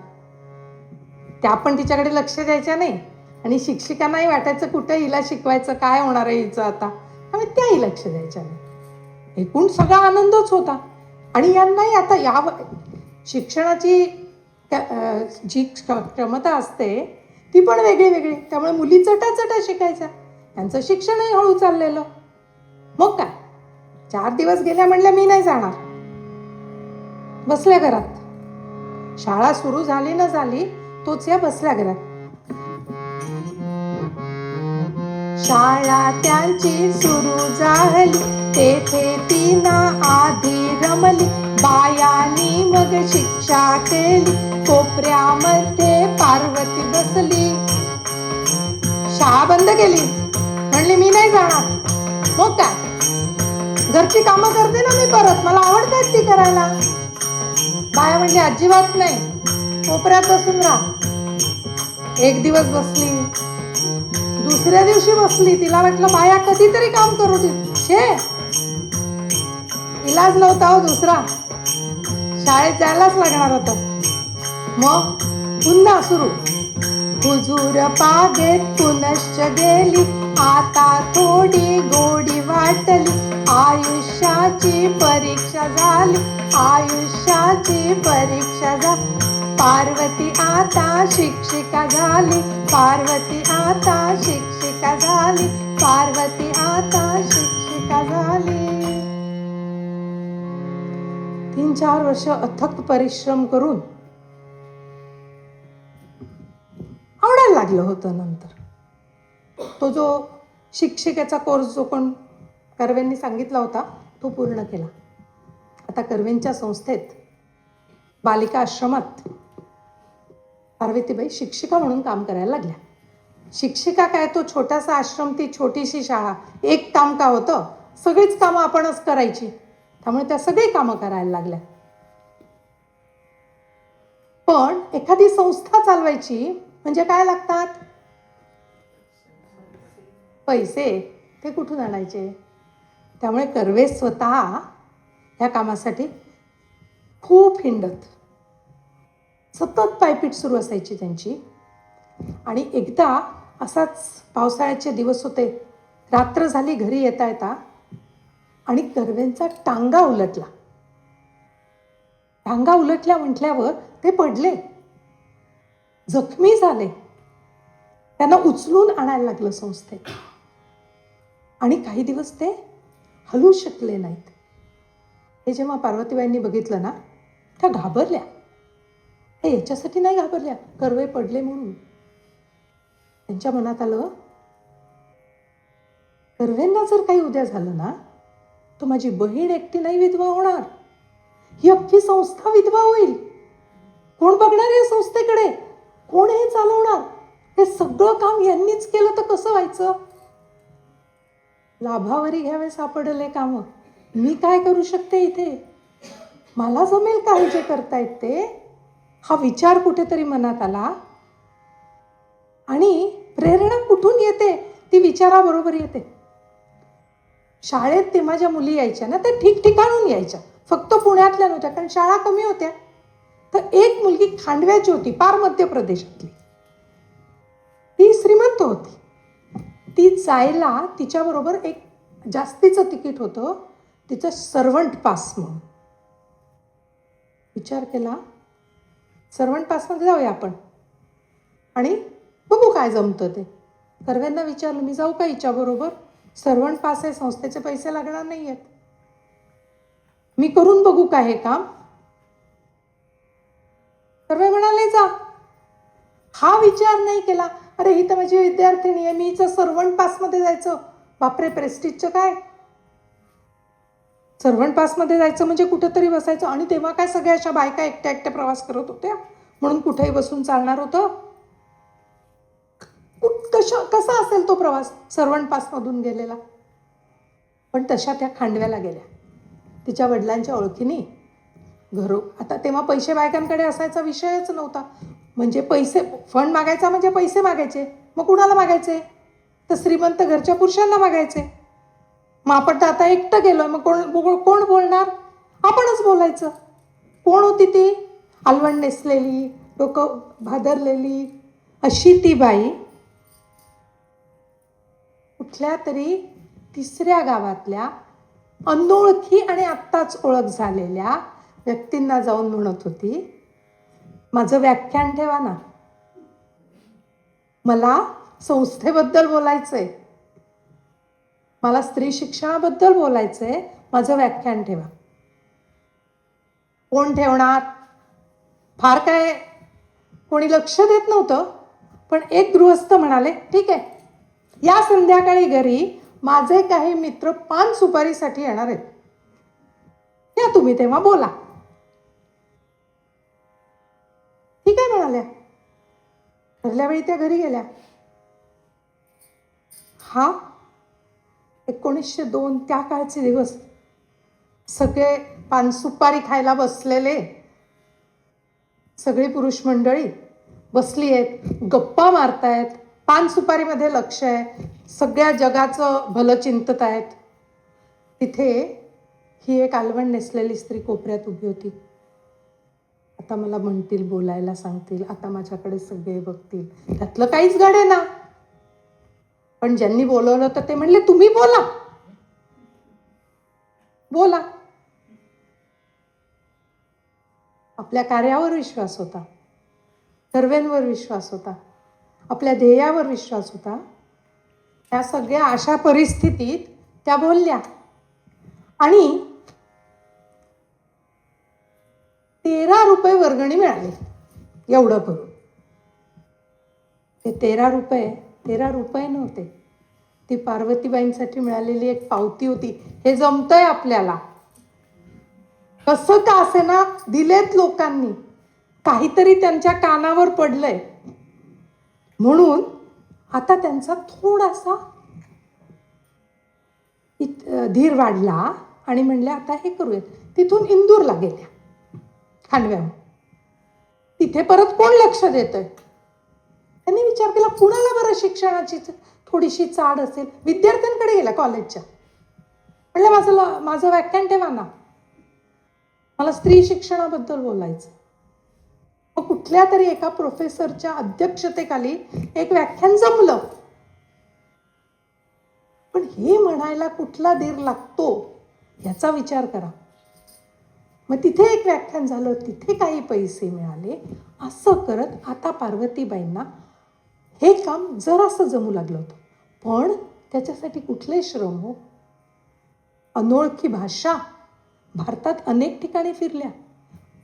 त्या पण तिच्याकडे लक्ष द्यायच्या नाही आणि शिक्षिकांनाही वाटायचं कुठं हिला शिकवायचं, काय होणार आहे हिचं आता, आणि त्याही लक्ष द्यायच्या नाही. एकूण सगळा आनंदच होता. आणि यांनाही आता या शिक्षणाची जी क्षमता असते ती पण वेगळी, त्यामुळे मुली चटाचटा शिकायच्या. त्यांचं शिक्षणही हळू चाललेलं. मग काय, 4 दिवस गेल्या म्हणल्या मी नाही जाणार, बसल्या घरात. शाळा सुरू झाली न झाली तोच या बसल्या घरात. शाळा त्यांची सुरू झाली, तेथे तिना आधी रमली. बायानी मग शिक्षा केली, कोपऱ्यामध्ये पार्वती बसली. शाळा बंद केली, म्हणली मी नाही जाणार. मग काय, घरची कामं करते ना मी परत, मला आवडतात ती करायला. बाया म्हणली अजिबात नाही, कोपऱ्यात बसून राहा. एक दिवस बसली, दुसऱ्या दिवशी बसली. तिला वाटलं बाया कधीतरी काम करू दे. इलाज नव्हता हो दुसरा, शाळेत जायलाच लागणार होतं. मग पुन्हा सुरू. हुजूर बागेत पुनश्च गेली, आता थोडी गोडी वाटली. आयुष्याची परीक्षा झाली, आयुष्याची परीक्षा झाली. पार्वती आता शिक्षिका झाली, पार्वती आता शिक्षिका झाली, पार्वती आता शिक्षिका झाली. 3-4 वर्ष अथक परिश्रम करून आवडायला लागलं होतं. नंतर तो जो शिक्षिकेचा कोर्स जो कोण कर्वेंनी सांगितला होता तो पूर्ण केला. आता कर्वेंच्या संस्थेत बालिका आश्रमात पार्वतीबाई शिक्षिका म्हणून काम करायला लागल्या. शिक्षिका काय, तो छोटासा आश्रम, ती छोटीशी शाळा, एक काम का होतं, सगळीच कामं आपणच करायची. त्यामुळे त्या सगळी कामं करायला लागल्या. पण एखादी संस्था चालवायची म्हणजे काय लागतात, पैसे. ते कुठून आणायचे? त्यामुळे कर्वे स्वतः या कामासाठी खूप हिंडत, सतत पायपीट सुरू असायची त्यांची. आणि एकदा असाच पावसाळ्याचे दिवस होते, रात्र झाली, घरी येता येता आणि कर्वेंचा टांगा उलटला. टांगा उलटल्या म्हटल्यावर ते पडले, जखमी झाले. त्यांना उचलून आणायला लागलं संस्थेत आणि काही दिवस ते हलू शकले नाहीत. हे जेव्हा पार्वतीबाईंनी बघितलं ना, त्या घाबरल्या. हे याच्यासाठी नाही घाबरल्या कर्वे पडले म्हणून. त्यांच्या मनात आलं, कर्वेंना जर काही उद्या झालं ना, तर माझी बहीण एकटी नाही विधवा होणार, ही अख्खी संस्था विधवा होईल. कोण बघणार या संस्थेकडे? कोण हे चालवणार? हे सगळं काम यांनीच केलं तर कसं व्हायचं? लाभावरी घ्यावे सापडले काम, मी काय करू शकते इथे? मला जमेल का हे जे करतायत ते? हा विचार कुठेतरी मनात आला. आणि प्रेरणा कुठून येते? ती विचाराबरोबर येते. शाळेत तेव्हा ज्या मुली यायच्या ना, त्या ठिकठिकाणून यायच्या, फक्त पुण्यातल्या नव्हत्या, कारण शाळा कमी होत्या. तर एक मुलगी खांडव्याची होती, पार मध्य प्रदेशातली. ती श्रीमंत होती. ती जायला तिच्याबरोबर एक जास्तीचं तिकीट होतं, तिचं सर्वंट पास म्हणून. विचार केला, सर्वंट पासमध्ये जाऊया आपण आणि बघू काय जमतं ते. कर्वेंना विचारलं, मी जाऊ का हिच्याबरोबर? सर्वंट पास आहे, संस्थेचे पैसे लागणार नाही आहेत, मी करून बघू का हे काम? कर्वे म्हणाले जा. हा विचार नाही केला, अरे ही तर माझी विद्यार्थिनी आहे, मी हिचं सर्वंट पासमध्ये जायचं, बापरे प्रेस्टिजचं काय. सर्वंट पासमध्ये जायचं म्हणजे कुठेतरी बसायचं. आणि तेव्हा काय सगळ्या अशा बायका एकट्या एकट्या प्रवास करत होत्या, म्हणून कुठेही बसून चालणार होतं? कसा असेल तो प्रवास सर्वंट पासमधून गेलेला? पण तशा त्या खांडव्याला गेल्या. तिच्या वडिलांच्या ओळखीने आता तेव्हा पैसे बायकांकडे असायचा विषयच नव्हता. म्हणजे पैसे, फंड मागायचा म्हणजे पैसे मागायचे. मग कुणाला मागायचे? तर श्रीमंत घरच्या पुरुषांना मागायचे. मग आपण तर आता एकटं गेलोय, मग कोण बोलणार? आपणच बोलायचं. कोण होती ती? अलवण नेसलेली, डोकं भादरलेली अशी ती बाई कुठल्या तरी 3ऱ्या गावातल्या अनोळखी आणि आत्ताच ओळख झालेल्या व्यक्तींना जाऊन म्हणत होती, माझं व्याख्यान ठेवा ना, मला संस्थेबद्दल बोलायचंय. मला स्त्री शिक्षणाबद्दल बोलायचंय, माझं व्याख्यान ठेवा. कोण ठेवणार? फार काय कोणी लक्ष देत नव्हतं, पण एक गृहस्थ म्हणाले, ठीक आहे, या संध्याकाळी घरी माझे काही मित्र पान सुपारीसाठी येणार आहेत, या तुम्ही तेव्हा बोला. ठीक आहे म्हणाल्या. ठरल्या वेळी त्या घरी गेल्या. हा 1902 त्या काळचे दिवस. सगळे पानसुपारी खायला बसलेले, सगळी पुरुष मंडळी बसली आहेत, गप्पा मारतायत, पानसुपारीमध्ये लक्ष आहे, सगळ्या जगाचं भलं चिंतत आहेत. तिथे ही एक आलवण नेसलेली स्त्री कोपऱ्यात उभी होती. आता मला म्हणतील, बोलायला सांगतील, आता माझ्याकडे सगळे बघतील, त्यातलं काहीच घडे ना. पण ज्यांनी बोलवलं तर ते म्हणले, तुम्ही बोला, बोला. आपल्या कार्यावर विश्वास होता, सर्वांवर विश्वास होता, आपल्या ध्येयावर विश्वास होता. त्या सगळ्या अशा परिस्थितीत त्या बोलल्या आणि 13 रुपये वर्गणी मिळाली. एवढं करून ते 13 रुपये नव्हते, ती पार्वतीबाईंसाठी मिळालेली एक पावती होती. हे जमतंय आपल्याला, कसं का असेना दिलेत लोकांनी, काहीतरी त्यांच्या कानावर पडलंय. म्हणून आता त्यांचा थोडासा धीर वाढला आणि म्हणल्या, आता हे करूयात. तिथून इंदूरला गेल्या, खांडव्याहून. तिथे परत कोण लक्ष देतंय? त्यांनी विचार केला, कुणाला बरं शिक्षणाची थोडीशी चाड असेल. विद्यार्थ्यांकडे गेल्या कॉलेजच्या. म्हणलं, माझं व्याख्यान ठेवा ना, मला स्त्री शिक्षणाबद्दल बोलायचं. मग कुठल्या तरी एका प्रोफेसरच्या अध्यक्षतेखाली एक व्याख्यान जमलं. पण हे म्हणायला कुठला धीर लागतो याचा विचार करा. मग तिथे एक व्याख्यान झालं, तिथे काही पैसे मिळाले. असं करत आता पार्वतीबाईंना हे काम जरासं जमू लागलं होतं. पण त्याच्यासाठी कुठले श्रम हो. अनोळखी भाषा, भारतात अनेक ठिकाणी फिरल्या.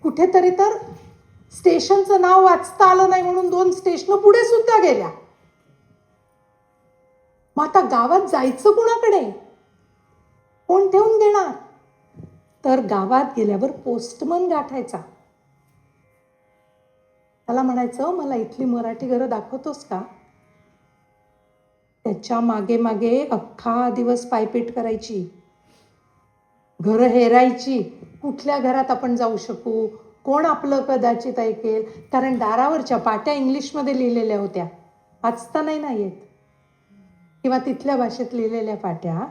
कुठेतरी तर स्टेशनचं नाव वाचता आलं नाही म्हणून 2 स्टेशन पुढे सुद्धा गेल्या. मग आता गावात जायचं कुणाकडे? कोण ठेवून देणार? तर गावात गेल्यावर पोस्टमन गाठायचा. त्याला म्हणायचं, मला इथली मराठी घरं दाखवतोस का? त्याच्या मागे मागे अख्खा दिवस पायपीट करायची, घरं हेरायची. कुठल्या घरात आपण जाऊ शकू, कोण आपलं कदाचित ऐकेल. कारण दारावरच्या पाट्या इंग्लिशमध्ये लिहिलेल्या होत्या, वाचता नाही येत, किंवा तिथल्या भाषेत लिहिलेल्या पाट्या.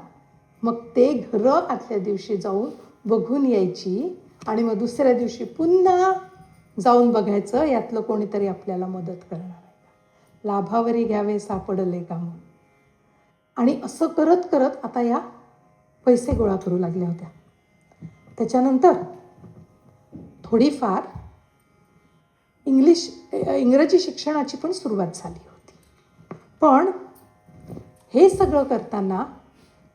मग ते घरं आदल्या दिवशी जाऊन बघून यायची आणि मग दुसऱ्या दिवशी पुन्हा जाऊन बघायचं, यातलं कोणीतरी आपल्याला मदत करणार आहे. लाभावरी घ्यावे सापडले काम. आणि असं करत करत आता या पैसे गोळा करू लागल्या होत्या. त्याच्यानंतर थोडीफार इंग्रजी शिक्षणाची पण सुरुवात झाली होती. पण हे सगळं करताना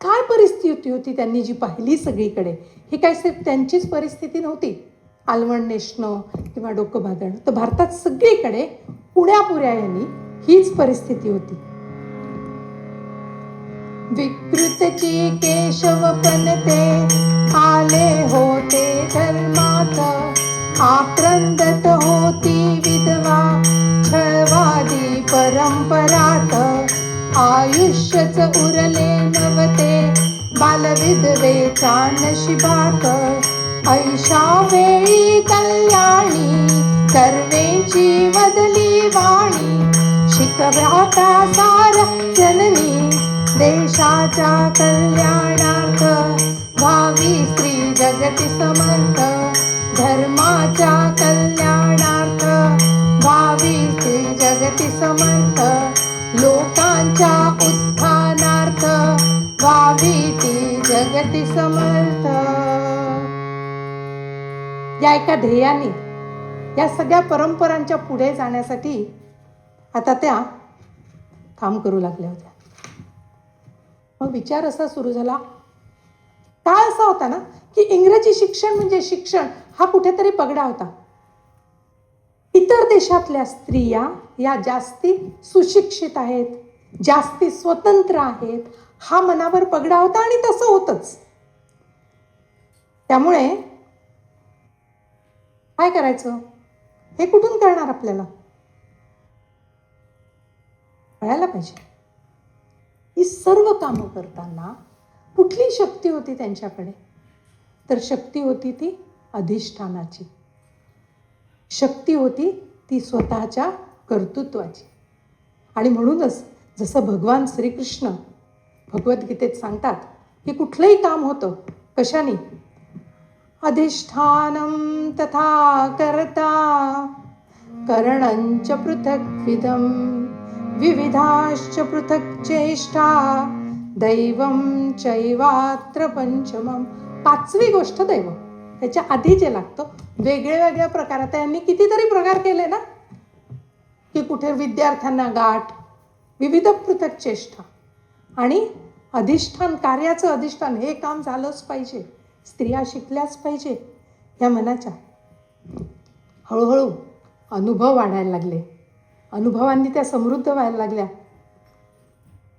काय परिस्थिती होती त्यांनी जी पाहिली सगळीकडे, ही काय सिर्फ त्यांचीच परिस्थिती नव्हती, आलवण नेसणं किंवा डोकं भाजणं. तर भारतात सगळीकडे पुण्यापुऱ्या यांनी हीच परिस्थिती होती. विकृतची केशवपनते आले होते धर्मात, आक्रंदत होती विधवा छळवादी परंपरात. आयुष्यच उरले नवते बालविधवेचा नशिबात. ऐशा वेळी कल्याणी सर्वेची बदली वाणी. शिकव्याता सारा जननी देशाच्या कल्याणार्थ. व्हावी स्त्री जगती समर्थ धर्माच्या कल्याणार्थ. व्हावी स्त्री जगती समर्थ लोकांच्या उत्थानार्थ. व्हावी ती जगती समर्थ. या एका ध्येयाने या सगळ्या परंपरांच्या पुढे जाण्यासाठी आता त्या काम करू लागल्या होत्या. मग विचार असा सुरू झाला, काळ असा होता ना की इंग्रजी शिक्षण म्हणजे शिक्षण हा कुठेतरी पगडा होता. इतर देशातल्या स्त्रिया या जास्ती सुशिक्षित आहेत, जास्ती स्वतंत्र आहेत, हा मनावर पगडा होता आणि तसं होतच. त्यामुळे काय करायचं हे कुठून कळणार आपल्याला? कळायला पाहिजे. ही सर्व कामं करताना कुठली शक्ती होती त्यांच्याकडे? तर शक्ती होती ती अधिष्ठानाची. शक्ती होती ती स्वतःच्या कर्तृत्वाची. आणि म्हणूनच जसं भगवान श्रीकृष्ण भगवद्गीतेत सांगतात की कुठलंही काम होतं कशाने? अधिष्ठानं तथा कर्ता करणंच पृथक्विदं विविधाश्च पृथक् चेष्टा दैवं चैवात्र पंचमम. पाचवी गोष्ट दैव. त्याच्या आधी जे लागतं वेगळ्या वेगळ्या प्रकारात. त्यांनी कितीतरी प्रकार केले ना, की कुठे विद्यार्थ्यांना गाठ, विविध पृथक चेष्टा आणि अधिष्ठान, कार्याचं अधिष्ठान. हे काम झालंच पाहिजे, स्त्रिया शिकल्याच पाहिजे. या मनाच्या हळूहळू अनुभव वाढायला लागले, अनुभवांनी त्या समृद्ध व्हायला लागल्या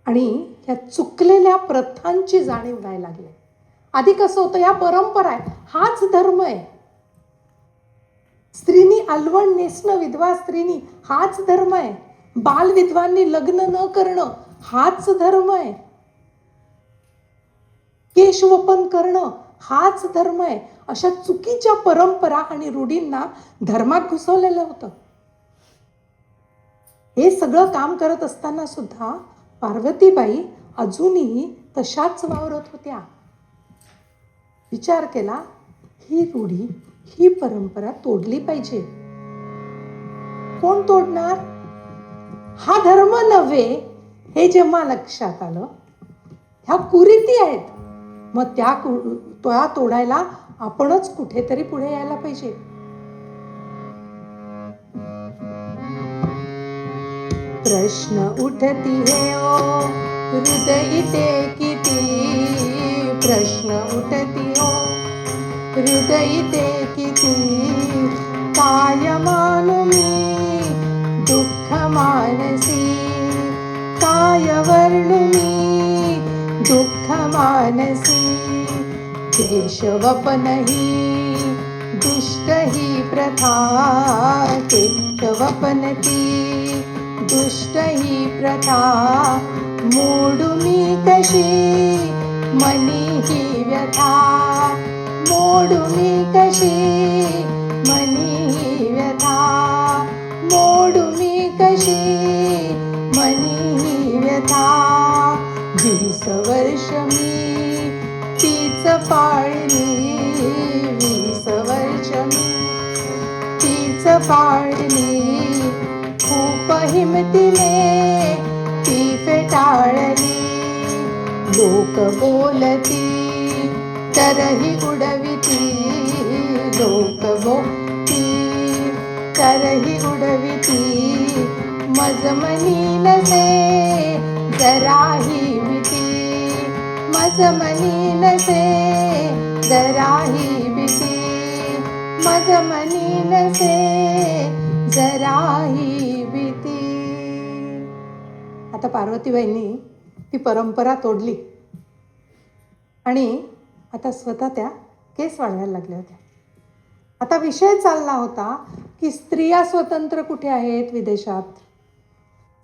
आणि ह्या चुकलेल्या प्रथांची जाणीव व्हायला लागली. आधी कसं होतं, या परंपरा आहे, हाच धर्म आहे. स्त्रीनी अलवण नेसणं, विधवा स्त्रीनी, हाच धर्म आहे. बालविधवांनी लग्न न करणं, हाच धर्म आहे. केशवपन करणं, हाच धर्म आहे. अशा चुकीच्या परंपरा आणि रूढींना धर्मात घुसवलेलं होतं. हे सगळं काम करत असताना सुद्धा पार्वतीबाई अजूनही तशाच वावरत होत्या. विचार केला, ही रूढी, ही परंपरा तोडली पाहिजे. कोण तोडणार? हा धर्म नव्हे हे जेव्हा लक्षात आलं, ह्या कुरीती आहेत, मग त्या तोडायला आपणच कुठेतरी पुढे यायला पाहिजे. प्रश्न उठती है ओ हृदयिते किती, प्रश्न उठती हो हृदयिते किती, काय मानू मी दुःख मानसी, काय वर्णू मी दुःख मानसी, केशवपन ही दुष्ट ही प्रथा, केशवपन ती दुष्ट ही प्रथा, मोडू मी कशी मनी ही व्यथा, मोडू मी कशी मनी ही व्यथा, मोडू मी कशी मनी ही व्यथा. 20 वर्ष मी तीच पाळली, 20 वर्ष मी तीच पाळली, खूप हिमतीने ती फेटाळली, लोक बोलती तरही उडविती, लोक बोलती तरही उडविती, मज मनी नसे जराही भीती, मज मनी नसे जराही भीती, मज मनी नसे जराही भीती. आता पार्वतीबाईंनी ती परंपरा तोडली आणि आता स्वतः त्या केस वाढवायला लागल्या होत्या. आता विषय चालला होता की स्त्रिया स्वतंत्र कुठे आहेत विदेशात,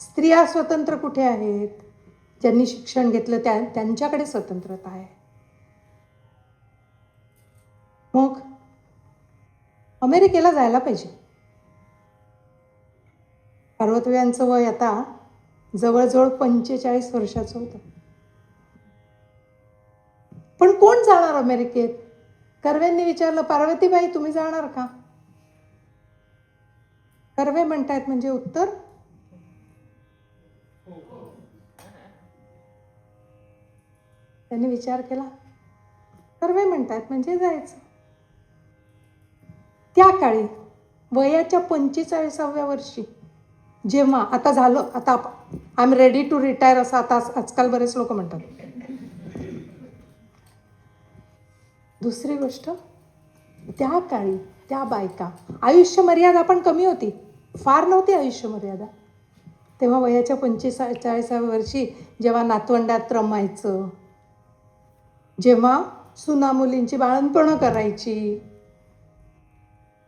स्त्रिया स्वतंत्र कुठे आहेत, ज्यांनी शिक्षण घेतलं त्यांच्याकडे स्वतंत्रता आहे. मग अमेरिकेला जायला पाहिजे. पार्वतीबाईंचं वय आता जवळजवळ 45 वर्षाचं होतं. पण कोण जाणार अमेरिकेत? कर्वेंनी विचारलं, पार्वतीबाई तुम्ही जाणार का? कर्वे म्हणतायत म्हणजे उत्तर त्यांनी विचार केला, कर्वे म्हणतायत म्हणजे जायचं. त्या काळी वयाच्या 45व्या वर्षी जेव्हा आता झालं, आता I am ready to retire असं आता आजकाल बरेच लोक म्हणतात, दुसरी गोष्ट, त्या काळी त्या बायका, आयुष्य मर्यादा पण कमी होती, फार नव्हती आयुष्य मर्यादा. तेव्हा वयाच्या 45-40व्या वर्षी जेव्हा नातवंडात रमायचं, जेव्हा सुना मुलींची बाळंतपणं करायची,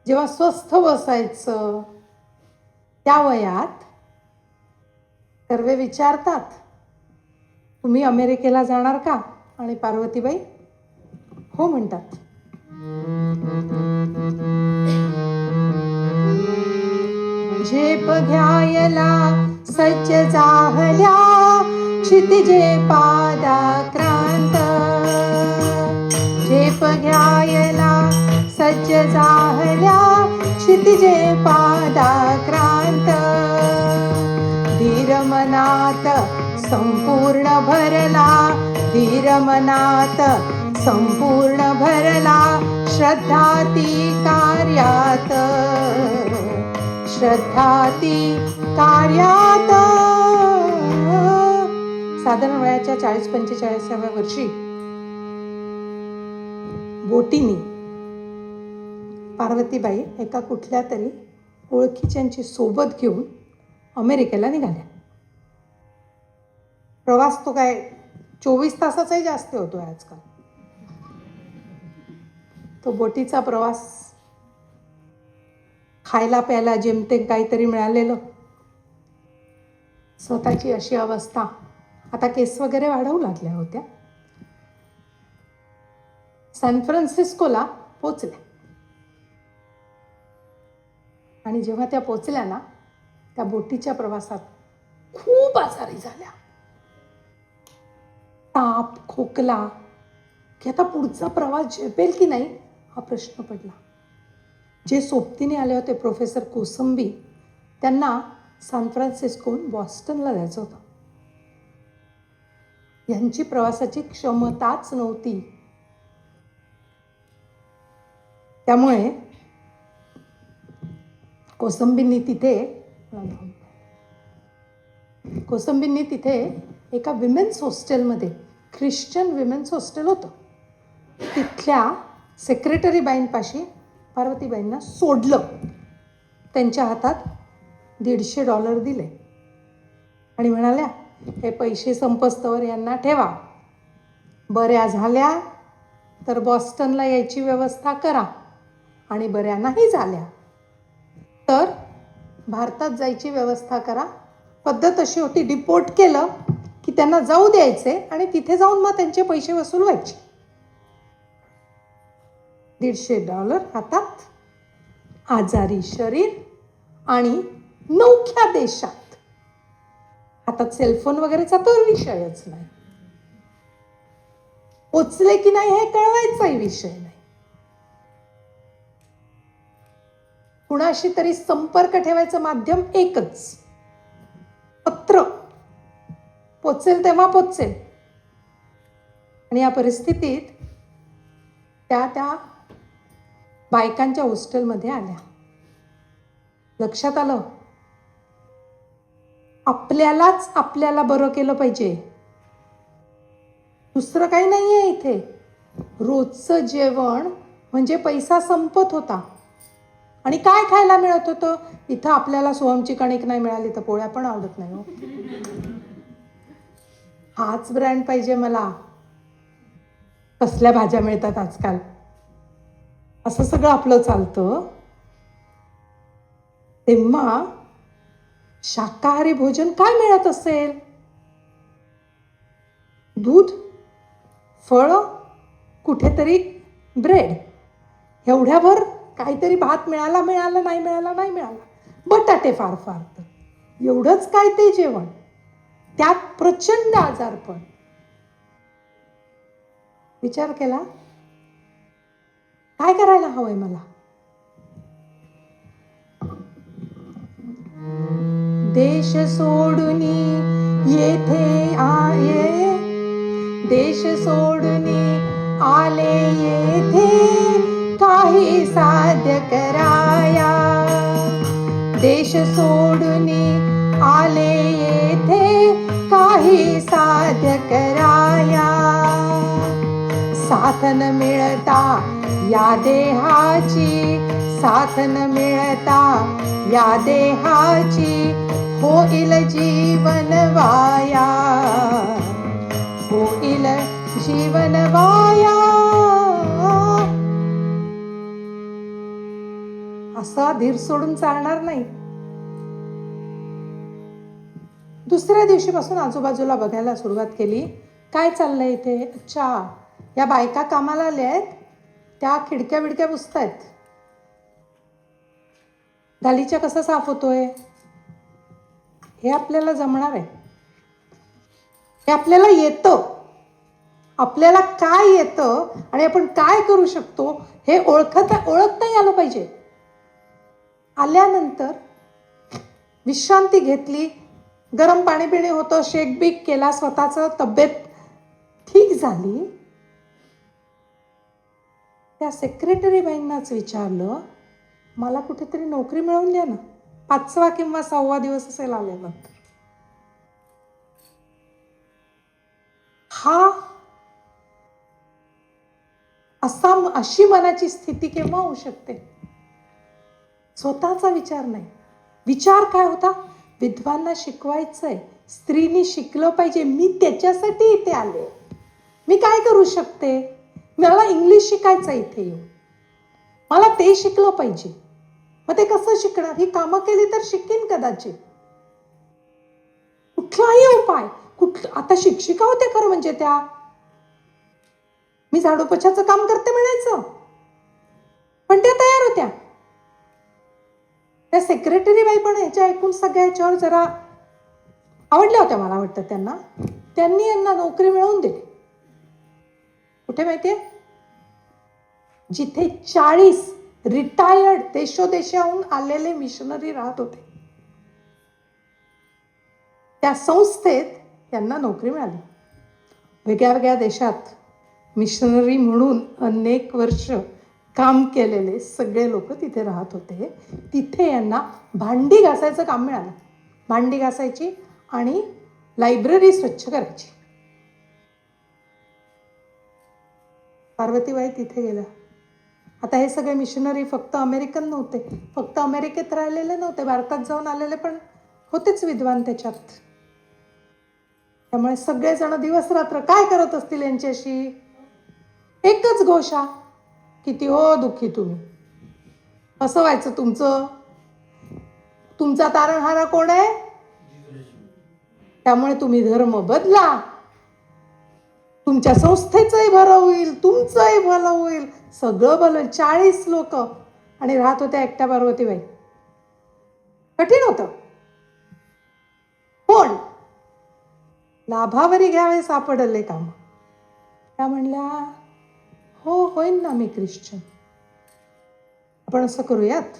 जेव्हा स्वस्थ बसायचं, त्या वयात कर्वे विचारतात, तुम्ही अमेरिकेला जाणार का? आणि पार्वतीबाई हो म्हणतात. झेप घ्यायला सज्ज जाहल्या क्षितिजे पादाक्रांत, झेप घ्यायला सज्ज जाहल्या क्षितिजे पादाक्रांत, धीर मनात संपूर्ण भरला, धीर मनात संपूर्ण भरला, श्रद्धा ती कार्यात, श्रद्धा ती कार्यात. साधारण वयाच्या 40-45व्या वर्षी बोटीनी पार्वतीबाई एका कुठल्या तरी ओळखीच्यांची सोबत घेऊन अमेरिकेला निघाल्या. प्रवास तो काय 24 तासाचाही जास्त होतोय आजकाल. तो बोटीचा प्रवास, खायला प्यायला जेमतेम काहीतरी मिळालेलं, स्वतःची अशी अवस्था. आता केस वगैरे वाढवू लागल्या होत्या. सॅन फ्रान्सिस्कोला पोचल्या आणि जेव्हा त्या पोचल्या ना, त्या बोटीच्या प्रवासात खूप आजारी झाल्या. ताप, खोकला, की आता पुढचा प्रवास झेपेल की नाही हा प्रश्न पडला. जे सोबतीने आले होते प्रोफेसर कोसंबी, त्यांना सॅन फ्रान्सिस्कोहून बॉस्टनला जायचं होतं. यांची प्रवासाची क्षमताच नव्हती. त्यामुळे कोसंबींनी तिथे एका विमेन्स हॉस्टेलमध्ये, ख्रिश्चन विमेन्स हॉस्टेल होतं, तिथल्या सेक्रेटरी बाईंपाशी पार्वतीबाईंना सोडलं. त्यांच्या हातात $150 दिले आणि म्हणाल्या, हे पैसे संपस्तवर यांना ठेवा, बऱ्या झाल्या तर बॉस्टनला यायची व्यवस्था करा, आणि बऱ्या नाही झाल्या तर भारतात जायची व्यवस्था करा. पद्धत अशी होती, डिपोर्ट केलं की त्यांना जाऊ द्यायचे आणि तिथे जाऊन मग त्यांचे पैसे वसूल व्हायचे. $150 हातात, आजारी शरीर आणि नवख्या देशात. हातात सेलफोन वगैरेचा तो विषयच नाही. पोचले की नाही हे कळवायचाही विषय नाही. कुणाशी तरी संपर्क ठेवायचं माध्यम एकच, पत्र. पोचेल तेव्हा पोचेल. आणि या परिस्थितीत त्या बायकांच्या हॉस्टेलमध्ये आल्या. लक्षात आलं, आपल्यालाच आपल्याला बरं केलं पाहिजे, दुसरं काही नाहीये इथे. रोजचं जेवण म्हणजे पैसा संपत होता. आणि काय खायला मिळत होतं इथं? आपल्याला सोहमची कणिक नाही मिळाली तर पोळ्या पण आवडत नाही हो. हाच ब्रँड पाहिजे मला. कसल्या भाज्या मिळतात आजकाल, असं सगळं आपलं चालतं. तेव्हा शाकाहारी भोजन काय मिळत असेल? दूध, फळं, कुठेतरी ब्रेड, एवढ्याभर काहीतरी भात मिळाला नाही मिळाला, बटाटे फार तर एवढंच काय ते जेवण. त्यात प्रचंड आजारपण. विचार केला, काय करायला हवंय मला? देश सोडून येथे आले, देश सोडून आले येथे काही साध्य कराया, देश सोडून आले येथे काही साध्य कराया. साथ न मिळता या देहाची, साथ न मिळता या देहाची, होईल जीवन वाया, होईल जीवन वाया. असा धीर सोडून चालणार नाही. दुसऱ्या दिवशीपासून आजूबाजूला बघायला सुरुवात केली. काय चाललंय इथे? अच्छा, या बायका कामाला आल्या आहेत, त्या खिडक्या बिडक्या पुसतायत. गालीचा कसा साफ होतोय हे आपल्याला जमणार आहे. हे आपल्याला येतं. आपल्याला काय येतं आणि आपण काय करू शकतो हे ओळखता आलं पाहिजे. आल्यानंतर विश्रांती घेतली, गरम पाणी पिणे होतं, शेक बीक केला, स्वतःचं तब्येत ठीक झाली. त्या सेक्रेटरी बाईंनाच विचारलं, मला कुठेतरी नोकरी मिळवून द्या ना. 5वा किंवा 6वा दिवस असेल आल्यानंतर. अशी मनाची स्थिती केव्हा होऊ शकते? स्वतःचा विचार नाही. विचार काय होता? विद्वांना शिकवायचंय, स्त्रीनी शिकलं पाहिजे, मी त्याच्यासाठी इथे आले, मी काय करू शकते, मला इंग्लिश शिकायचं इथे येऊन, मला ते शिकलं पाहिजे. मग ते कसं शिकणार? ही कामं केली तर शिकेन कदाचित. कुठलाही उपाय, आता शिक्षिका होत्या खरं म्हणजे त्या, मी झाडू पोछाचं काम करते म्हणायचं, पण त्या तयार होत्या. त्या सेक्रेटरी बाई पण ह्याच्या ऐकून सगळ्या ह्याच्यावर जरा आवडल्या होत्या मला वाटतं त्यांना. त्यांनी यांना नोकरी मिळवून दिली. कुठे माहितीये? जिथे 40 रिटायर्ड देशोदेशाहून आलेले मिशनरी राहत होते, त्या संस्थेत यांना नोकरी मिळाली. वेगळ्या वेगळ्या देशात मिशनरी म्हणून अनेक वर्ष काम केलेले सगळे लोक तिथे राहत होते. तिथे यांना भांडी घासायचं काम मिळालं. भांडी घासायची आणि लायब्ररी स्वच्छ करायची. पार्वतीबाई तिथे गेल्या. आता हे सगळे मिशनरी फक्त अमेरिकन नव्हते, फक्त अमेरिकेत राहिलेले नव्हते, भारतात जाऊन आलेले पण होतेच विद्वान त्याच्यात. त्यामुळे सगळेजण दिवस रात्र काय करत असतील यांच्याशी? एकच घोषा, किती हो दुःखी तुम्ही, कसं व्हायचं तुमचं? तुमचा तारणहारा कोण आहे? त्यामुळे तुम्ही धर्म बदला, तुमच्या संस्थेचंही भलं होईल, तुमचंही भलं होईल, सगळं भलं. 40 लोक आणि राहत होत्या एकट्या पार्वतीबाई. कठीण होतं. पण लाभावरी घ्यावे सापडले काम. त्या म्हणल्या, हो होईन ना मी ख्रिश्चन. आपण असं करूयात,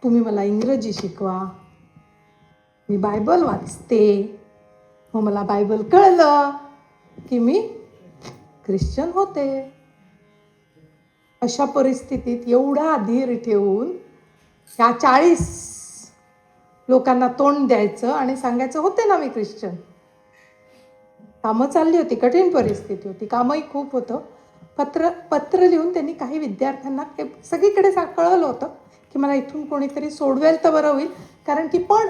तुम्ही मला इंग्रजी शिकवा, मी बायबल वाचते, मग मला बायबल कळलं की मी ख्रिश्चन होते. अशा परिस्थितीत एवढा धीर ठेवून या 40 लोकांना तोंड द्यायचं आणि सांगायचं होते ना मी ख्रिश्चन. कामं चालली होती, कठीण परिस्थिती होती, कामही खूप होतं. पत्र लिहून त्यांनी काही विद्यार्थ्यांना सगळीकडे कळवलं होतं की मला इथून कोणीतरी सोडवेल तर बरं होईल, कारण की पण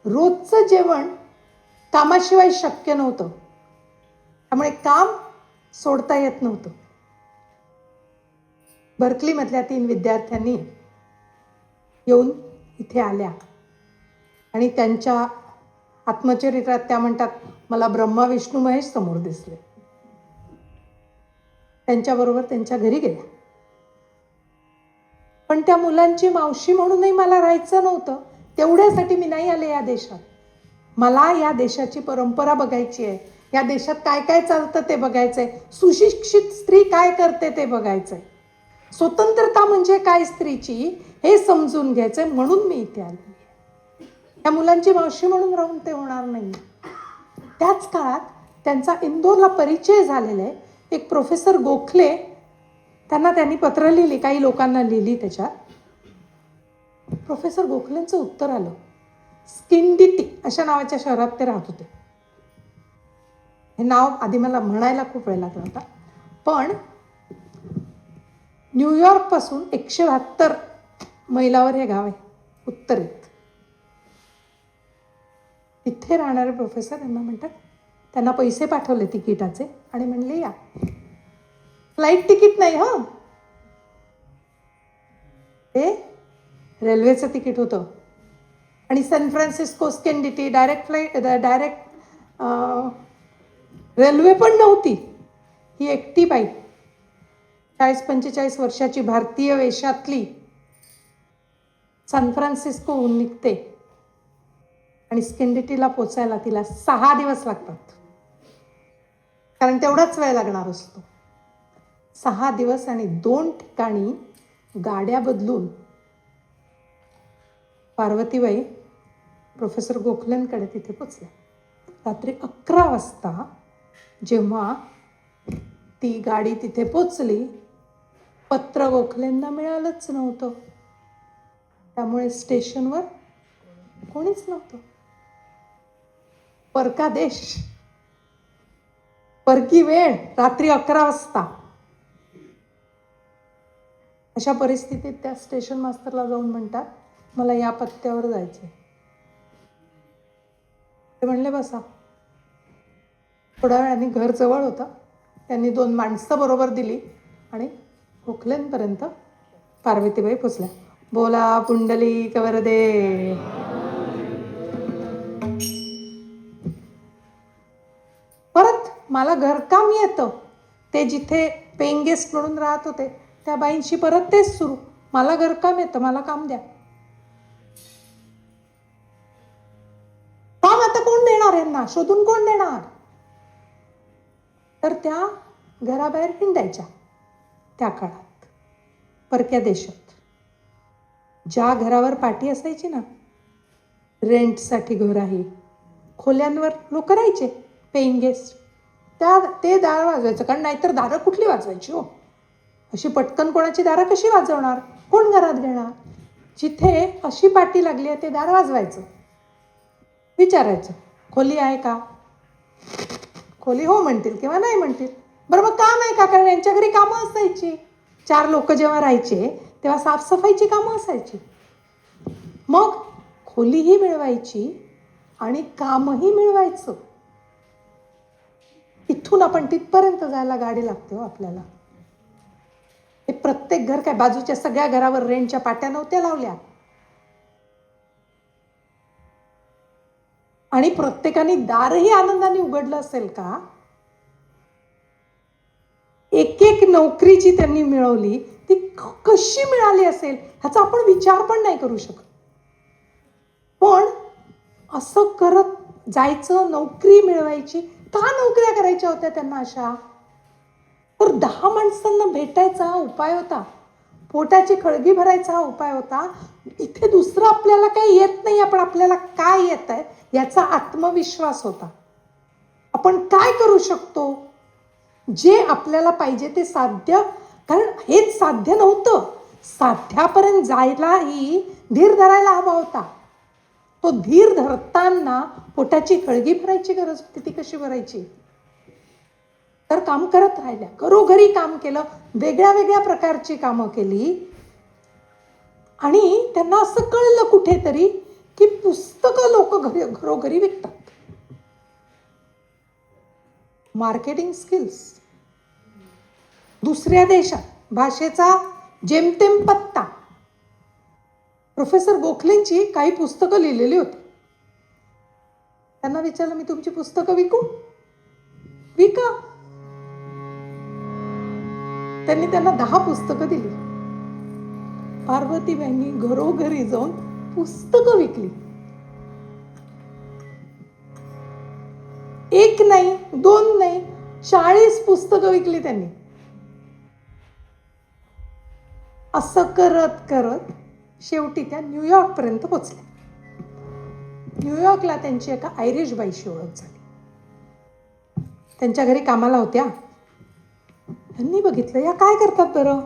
रोजचं जेवण कामाशिवाय शक्य नव्हतं, त्यामुळे काम सोडता येत नव्हतं. बर्कलीमधल्या 3 विद्यार्थ्यांनी येऊन इथे आल्या आणि त्यांच्या आत्मचरित्रात त्या म्हणतात, मला ब्रह्मा विष्णू महेश समोर दिसले. त्यांच्याबरोबर त्यांच्या घरी गेल्या. पण त्या मुलांची मावशी म्हणूनही मला राहायचं नव्हतं. तेवढ्यासाठी मी नाही आले या देशात. मला या देशाची परंपरा बघायची आहे, या देशात काय काय चालतं ते बघायचंय, सुशिक्षित स्त्री काय करते ते बघायचंय, स्वतंत्रता म्हणजे काय स्त्रीची हे समजून घ्यायचंय, म्हणून मी इथे आले. त्या मुलांची मावशी म्हणून राहून ते होणार नाही. त्याच काळात त्यांचा इंदोरला परिचय झालेला आहे एक प्रोफेसर गोखले, त्यांनी पत्र लिहिली, काही लोकांना लिहिली. त्याच्यात प्रोफेसर गोखलेंचं उत्तर आलं. स्किंडिटी अशा नावाच्या शहरात ते राहत होते. हे नाव आधी मला म्हणायला खूप वेळ लागला होता. पण न्यूयॉर्कपासून 172 मैलावर हे गाव आहे उत्तरेत. तिथे राहणारे प्रोफेसर यांना म्हणतात, त्यांना पैसे पाठवले तिकिटाचे आणि म्हणले या. फ्लाईट तिकीट नाही हं, ते रेल्वेचं तिकीट होतं. आणि सॅन फ्रान्सिस्को स्केंडिटी डायरेक्ट रेल्वे पण नव्हती. ही एकटी बाई 40-45 वर्षाची भारतीय वेशातली सॅन फ्रान्सिस्कोहून निघते आणि स्केंडिटीला पोचायला तिला 6 दिवस लागतात, कारण तेवढाच वेळ लागणार असतो. 6 दिवस आणि 2 ठिकाणी गाड्या बदलून पार्वतीबाई प्रोफेसर गोखलेंकडे तिथे पोचल्या. रात्री 11 वाजता जेव्हा ती गाडी तिथे पोचली, पत्र गोखलेंना मिळालंच नव्हतं. त्यामुळे स्टेशनवर कोणीच नव्हतं. परका देश, परकी वेळ, रात्री 11 वाजता. अशा परिस्थितीत त्या स्टेशन मास्तरला जाऊन म्हणतात, मला या पत्त्यावर जायचंय. ते म्हणले बसा. थोड्या वेळाने घर जवळ होतं. त्यांनी 2 माणसं बरोबर दिली आणि गोखलेंपर्यंत पार्वतीबाई पोचल्या. बोला पुंडलिक वरदे. परत मला घरकाम येतं. ते जिथे पेइंग गेस्ट म्हणून राहत होते त्या बाईंशी परत तेच सुरू, मला घरकाम येतं, मला काम द्या. काम आता कोण देणार यांना, शोधून कोण देणार? तर त्या घराबाहेर हिंडायच्या. त्या काळात परक्या देशात ज्या घरावर पाटी असायची ना, रेंटसाठी घर आहे, खोल्यांवर लोक राहायचे पेइंग गेस्ट, ते दार वाजवायचं. कारण नाहीतर दारं कुठली वाजवायची हो, अशी पटकन कोणाची दारं कशी वाजवणार, कोण घरात घेणार? जिथे अशी पाटी लागली आहे ते दार वाजवायचं, विचारायचं खोली आहे का? खोली हो म्हणतील किंवा नाही म्हणतील. बरं मग काम आहे का? कारण यांच्या घरी कामं असायची. 4 लोक जेव्हा राहायचे तेव्हा साफसफाईची कामं असायची. मग खोलीही मिळवायची आणि कामही मिळवायचं. इथून आपण तिथपर्यंत जायला गाडी लागते हो आपल्याला. हे प्रत्येक घर काय बाजूच्या सगळ्या घरावर रेंटच्या पाट्या नव्हत्या लावल्या. आणि प्रत्येकाने दारही आनंदाने उघडलं असेल का? एक नोकरी जी त्यांनी मिळवली ती कशी मिळाली असेल ह्याचा आपण विचार पण नाही करू शकत. पण असं करत जायचं, नोकरी मिळवायची. का नोकऱ्या करायच्या होत्या त्यांना अशा? तर 10 माणसांना भेटायचा हा उपाय होता, पोटाची खळगी भरायचा हा उपाय होता. इथे दुसरं आपल्याला काही येत नाही, पण आपल्याला काय येत आहे याचा आत्मविश्वास होता. आपण काय करू शकतो, जे आपल्याला पाहिजे ते साध्य, कारण हेच साध्य नव्हतं. साध्यापर्यंत जायलाही धीर धरायला हवा होता. तो धीर धरताना पोटाची खळगी भरायची गरज होती. ती कशी भरायची? तर काम करत राहिल्या, घरोघरी काम केलं, वेगळ्या वेगळ्या प्रकारची कामं केली. आणि त्यांना असं कळलं कुठेतरी की पुस्तकं लोक घरोघरी विकतात. मार्केटिंग स्किल्स, दुसऱ्या देशात भाषेचा जेमतेम पत्ता. प्रोफेसर गोखलेंची काही पुस्तकं लिहिलेली होती. त्यांना विचारलं, मी तुमची पुस्तकं विकू? विका. त्यांनी त्यांना 10 पुस्तकं दिली. पार्वतीबाईंनी घरोघरी जाऊन पुस्तकं विकली. 1 नाही, 2 नाही, 40 पुस्तकं विकली त्यांनी. असं करत करत शेवटी त्या न्यूयॉर्क पर्यंत पोचल्या. न्यूयॉर्कला त्यांची एका आयरिश बाईशी ओळख झाली. त्यांच्या घरी कामाला होत्या. त्यांनी बघितलं, या काय करतात बरं?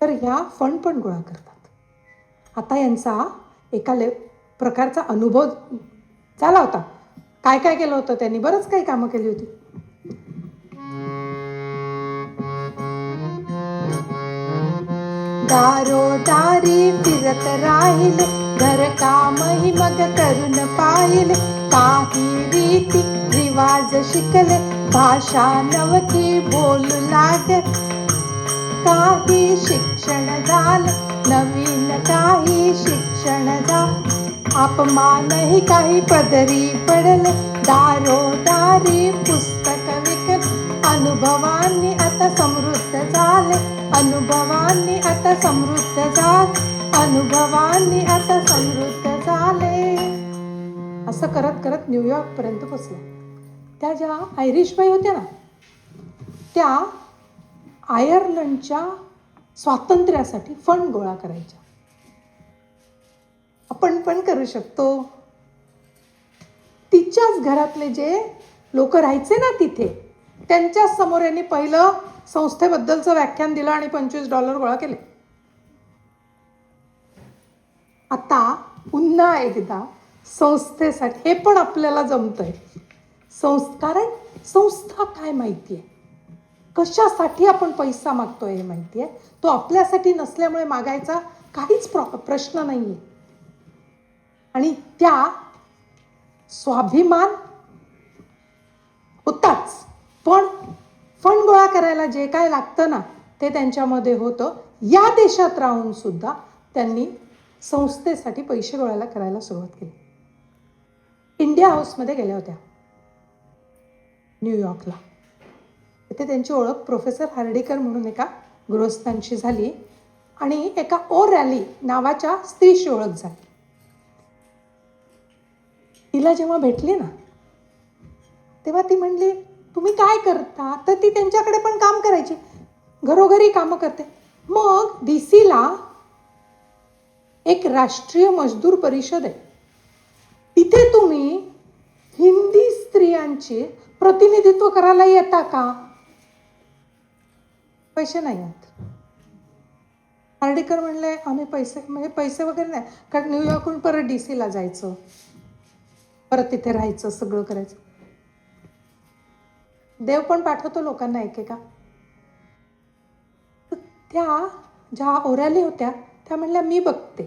तर ह्या फंड पण गोळा करतात. आता यांचा एका प्रकारचा अनुभव झाला होता. काय काय केलं होतं त्यांनी? बरंच काही कामं केली होती. दारोदारी फिरत राहिले, घरकामही मग करून पाहिले. काही रीती रिवाज शिकले, भाषा नवखी बोलू लागे. काही शिक्षण झालं नवीन, काही शिक्षण झालं अपमानही काही पदरी पडले. दारोदारी पुस्तक विकत, अनुभवांनी आता समृद्ध झाले. अनुभवांनी आता समृद्ध झाले. अनुभवांनी आता समृद्ध झाले. असं करत करत न्यूयॉर्क पर्यंत पोचल्या. त्या ज्या आयरिश बाई होत्या ना, त्या आयर्लंडच्या स्वातंत्र्यासाठी फंड गोळा करायच्या. आपण पण करू शकतो. तिच्याच घरातले जे लोक राहायचे ना तिथे, त्यांच्याच समोर यांनी पहिलं संस्थेबद्दलचं व्याख्यान दिलं आणि $25 गोळा केले. आता पुन्हा एकदा संस्थेसाठी हे पण आपल्याला जमतंय. कारण संस्था काय माहितीये, कशासाठी आपण पैसा मागतोय हे माहितीये. तो आपल्यासाठी नसल्यामुळे मागायचा काहीच प्रश्न नाहीये. आणि त्या स्वाभिमान होताच, पण फंड गोळा करायला जे काय लागतं ना ते त्यांच्यामध्ये होतं. या देशात राहून सुद्धा त्यांनी संस्थेसाठी पैसे गोळा करायला सुरुवात केली. इंडिया हाऊसमध्ये गेल्या होत्या न्यूयॉर्कला. तिथे त्यांची ओळख प्रोफेसर हार्डीकर म्हणून एका गृहस्थांशी झाली आणि एका ओ रॅली नावाच्या स्त्रीशी ओळख झाली. तिला जेव्हा भेटली ना तेव्हा ती म्हणली, तुम्ही काय करता? तर ती त्यांच्याकडे पण काम करायची, घरोघरी कामं करते. मग DC-ला एक राष्ट्रीय मजदूर परिषद आहे, तिथे तुम्ही हिंदी स्त्रियांचे प्रतिनिधित्व करायला येता का? पैसे नाही आहेत. हार्डीकर म्हणले, आम्ही पैसे वगैरे नाही, कारण न्यूयॉर्कहून परत DC-ला जायचं, परत तिथे राहायचं, सगळं करायचं. देव पण पाठवतो लोकांना एकेका. त्या ज्या ओरॅली होत्या त्या म्हणल्या, मी बघते.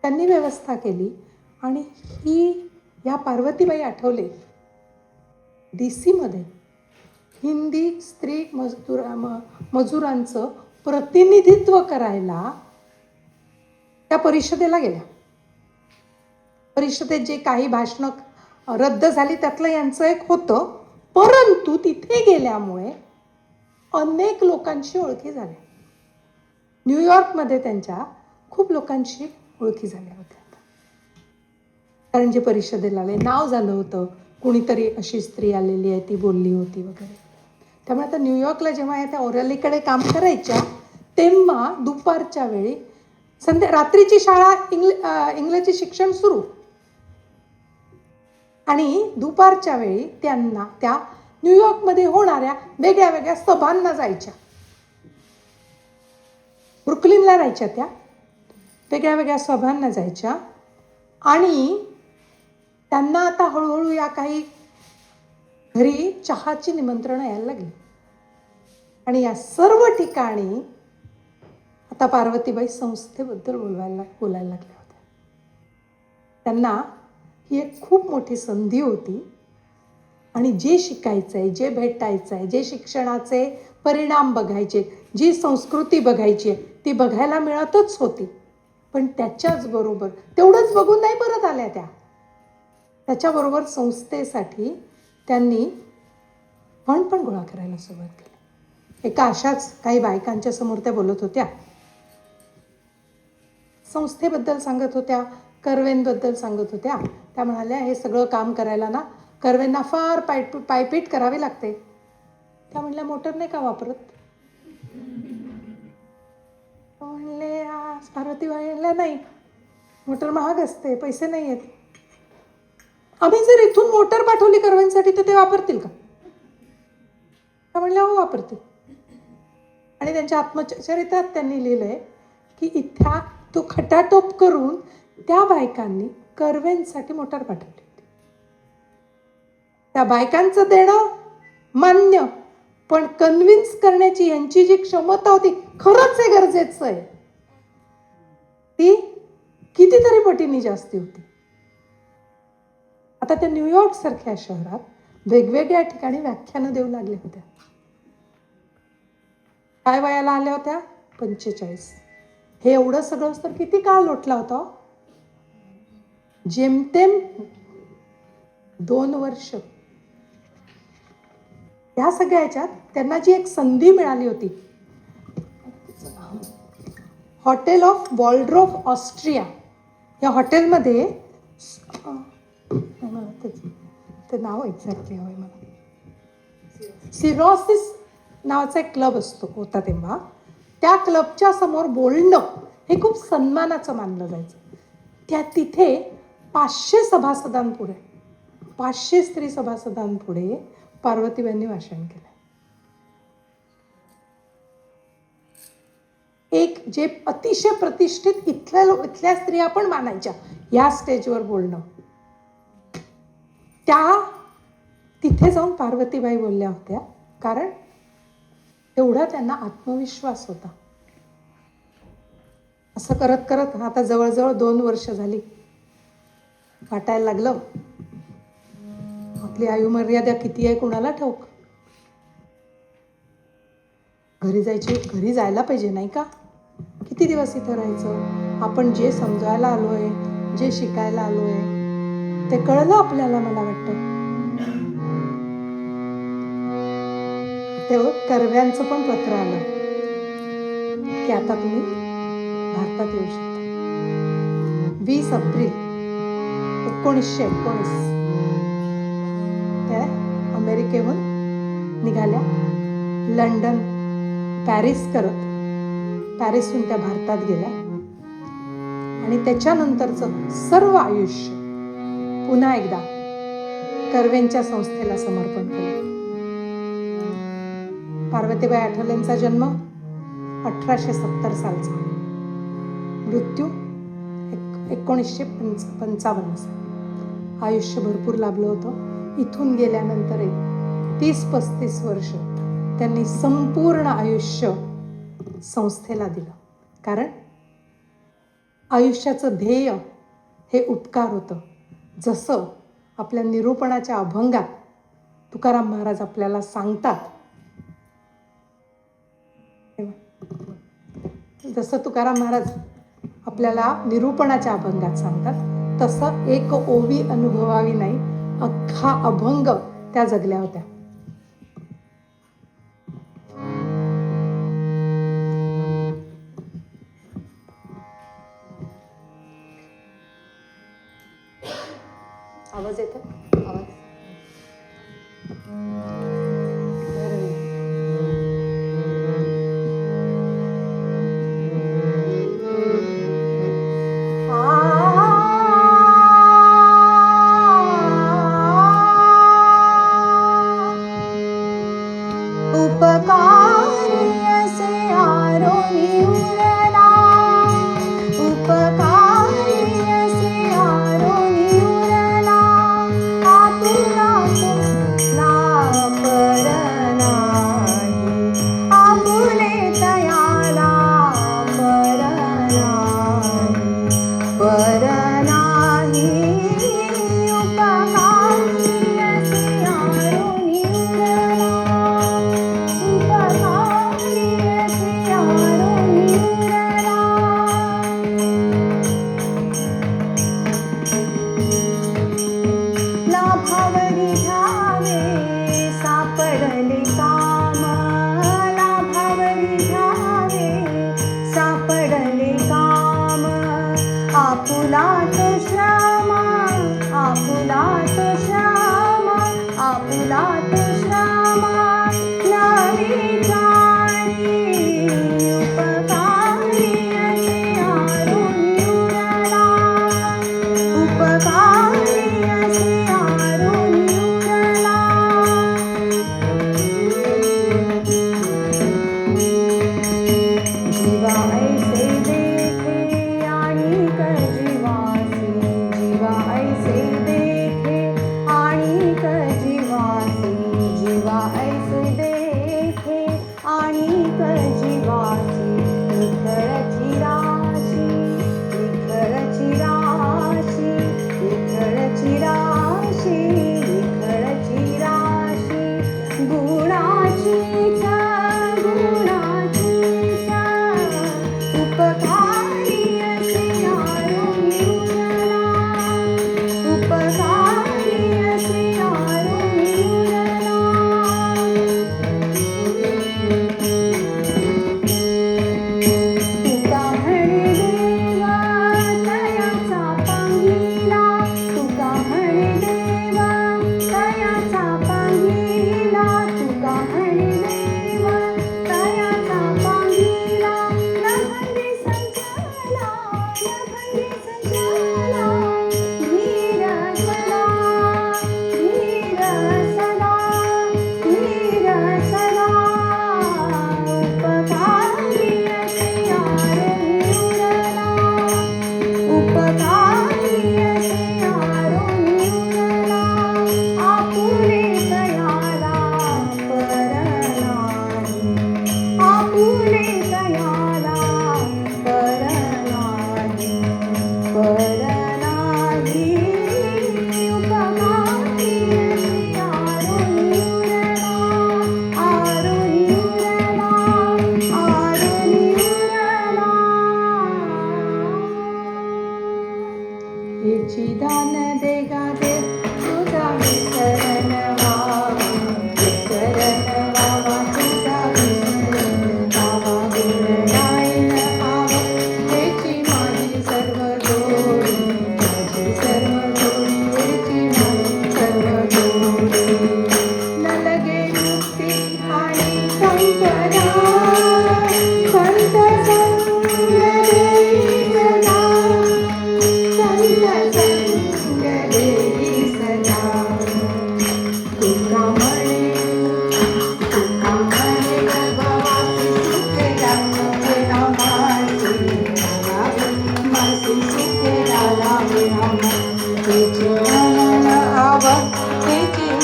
त्यांनी व्यवस्था केली आणि या पार्वतीबाई आठवले DC-मध्ये हिंदी स्त्री मजुरांचं प्रतिनिधित्व करायला त्या परिषदेला गेल्या. परिषदेत जे काही भाषणं रद्द झाली त्यातलं यांचं एक होतं, परंतु तिथे गेल्यामुळे अनेक लोकांशी ओळखी झाल्या. न्यूयॉर्कमध्ये त्यांच्या खूप लोकांशी ओळखी झाल्या होत्या. कारण जे परिषदेला आले, नाव झालं होतं, कुणीतरी अशी स्त्री आलेली आहे, ती बोलली होती वगैरे. त्यामुळे आता न्यूयॉर्कला जेव्हा त्या ओरॅलीकडे काम करायच्या तेव्हा दुपारच्या वेळी रात्रीची शाळा, इंग्रजी शिक्षण सुरू, आणि दुपारच्या वेळी त्यांना त्या न्यूयॉर्कमध्ये होणाऱ्या वेगळ्या वेगळ्या सभांना जायच्या. ब्रुकलिनला राहायच्या त्या, वेगळ्या वेगळ्या सभांना जायच्या. आणि त्यांना आता हळूहळू या काही घरी चहाची निमंत्रणं यायला लागली. आणि या सर्व ठिकाणी आता पार्वतीबाई संस्थेबद्दल बोलायला लागल्या होत्या. त्यांना ही एक खूप मोठी संधी होती आणि जे शिकायचं आहे, जे भेटायचं आहे, जे शिक्षणाचे परिणाम बघायचे, जी संस्कृती बघायची आहे ती बघायला मिळतच होती. पण त्याच्याच बरोबर तेवढंच बघून नाही परत आल्या त्या. त्याच्याबरोबर संस्थेसाठी त्यांनी फंड पण गोळा करायला सुरुवात केली. एका अशाच काही बायकांच्या समोर त्या बोलत होत्या, संस्थेबद्दल सांगत होत्या, कर्वेंबद्दल सांगत होत्या. त्या म्हणाल्या, हे सगळं काम करायला ना कर्वेंना फार पायपीट करावी लागते. त्या म्हणल्या, मोटर नाही का वापरत? म्हणले, पार्वतीबाई म्हणल्या, नाही, मोटर महाग असते, पैसे नाही आहेत. आम्ही जर इथून मोटर पाठवली कर्वेंसाठी तर ते वापरतील का? त्या म्हणल्या, हो वापरतील. आणि त्यांच्या आत्मचरित्रात त्यांनी लिहिलंय की इथ्या तो खटाटोप करून त्या बायकांनी कर्वेंसाठी मोटार पाठवली होती. त्या बायकांचं देणं मान्य, पण कन्व्हिन्स करण्याची यांची जी क्षमता होती, खरंच हे गरजेचं आहे, ती कितीतरी पटीने जास्ती होती. आता त्या न्यूयॉर्क सारख्या शहरात वेगवेगळ्या ठिकाणी व्याख्यानं देऊ लागल्या होत्या. काय वयाला आल्या होत्या? 45. हे एवढं सगळं तर किती काळ लोटला होता? जेमतेम 2 वर्ष. ह्या सगळ्या ह्याच्यात त्यांना जी एक संधी मिळाली होती, हॉटेल ऑफ वॉल्ड्रॉफ ऑस्ट्रिया, या हॉटेलमध्ये ते नाव एक्झॅक्टली हवंय मला, सिरोसिस नावाचा एक क्लब होता तेव्हा. त्या क्लबच्या समोर बोलणं हे खूप सन्मानाचं मानलं जायचं. तिथे 500 सभासदांपुढे, 500 स्त्री सभासदांपुढे पार्वतीबाईंनी भाषण केलं. एक जे अतिशय प्रतिष्ठित इथल्या स्त्रिया पण मानायच्या या स्टेजवर बोलणं, त्या तिथे जाऊन पार्वतीबाई बोलल्या होत्या, कारण एवढा त्यांना आत्मविश्वास होता. असं करत करत आता जवळजवळ 2 वर्ष झाली. वाटायला लागलं आपली आयुमर्यादा किती आहे कुणाला ठाऊक. घरी जायला पाहिजे नाही का? किती दिवस इथं राहायचं? आपण जे समजायला आलोय, जे शिकायला आलोय, ते कळलं आपल्याला. मला वाटतं तेव्हा कर्व्यांचं पण पत्र आलं की आता तुम्ही भारतात येऊ शकता. 20 एप्रिल 1919 त्या अमेरिकेहून निघाल्या. लंडन, पॅरिस करत पॅरिसहून त्या भारतात गेल्या आणि त्याच्यानंतरचं सर्व आयुष्य पुन्हा एकदा कर्वेंच्या संस्थेला समर्पण केलं. पार्वतीबाई आठवलेंचा जन्म 1870 सालचा, मृत्यू 1955. आयुष्य भरपूर लाभलं होतं. इथून गेल्यानंतर 30-35 वर्ष त्यांनी संपूर्ण आयुष्य संस्थेला दिलं. कारण आयुष्याचं ध्येय हे उपकार होतं. जसं आपल्या निरूपणाच्या अभंगात तुकाराम महाराज आपल्याला सांगतात, जसं तुकाराम महाराज आपल्याला निरूपणाच्या अभंगात सांगतात, तसं एक ओवी अनुभवावी नाही, अख्खा अभंग त्या जगल्या होत्या. आवाज येतो? आवाज जीवा ऐसे देखे आणि जीवासी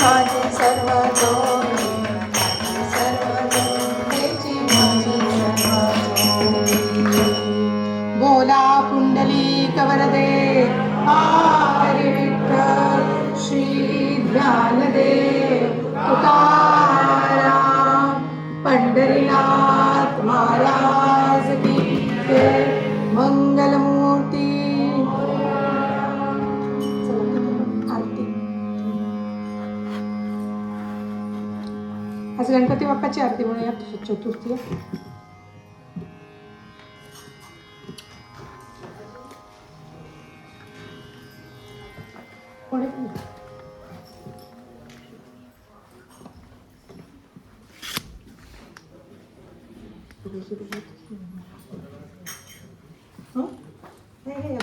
माझे सर्व जोडी सर्व जोडीची माझी सर्व जोडी बोला पुंडलिक वरदे हरी विठ्ठल श्री ज्ञानदेव तुकाराम पंढरीनाथ महाराज की जय मंगलमूर्ती आरती आज गणपती बाप्पाची आरती म्हणूया चतुर्थी कोणी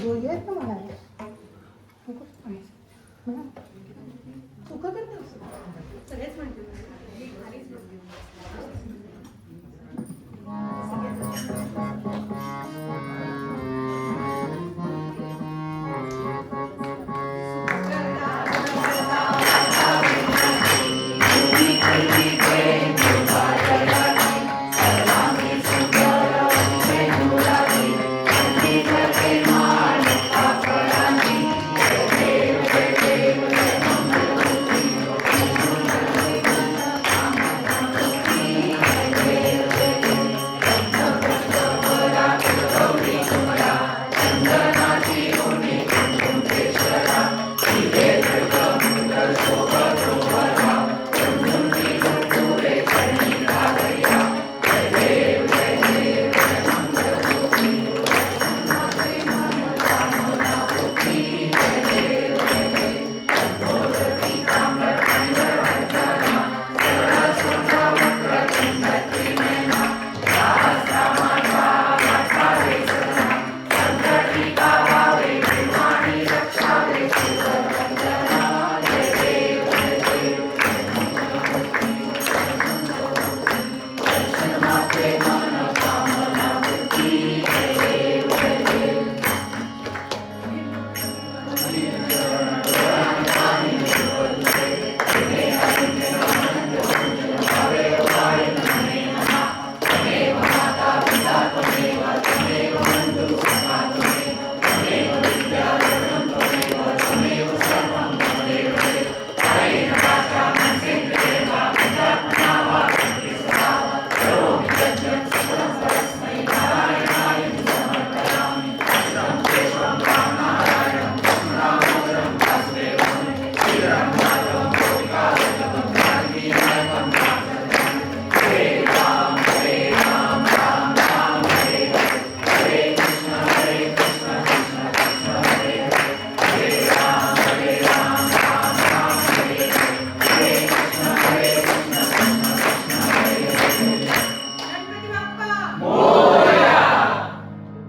बोलूयात ना मला चुका करणार सगळेच म्हणते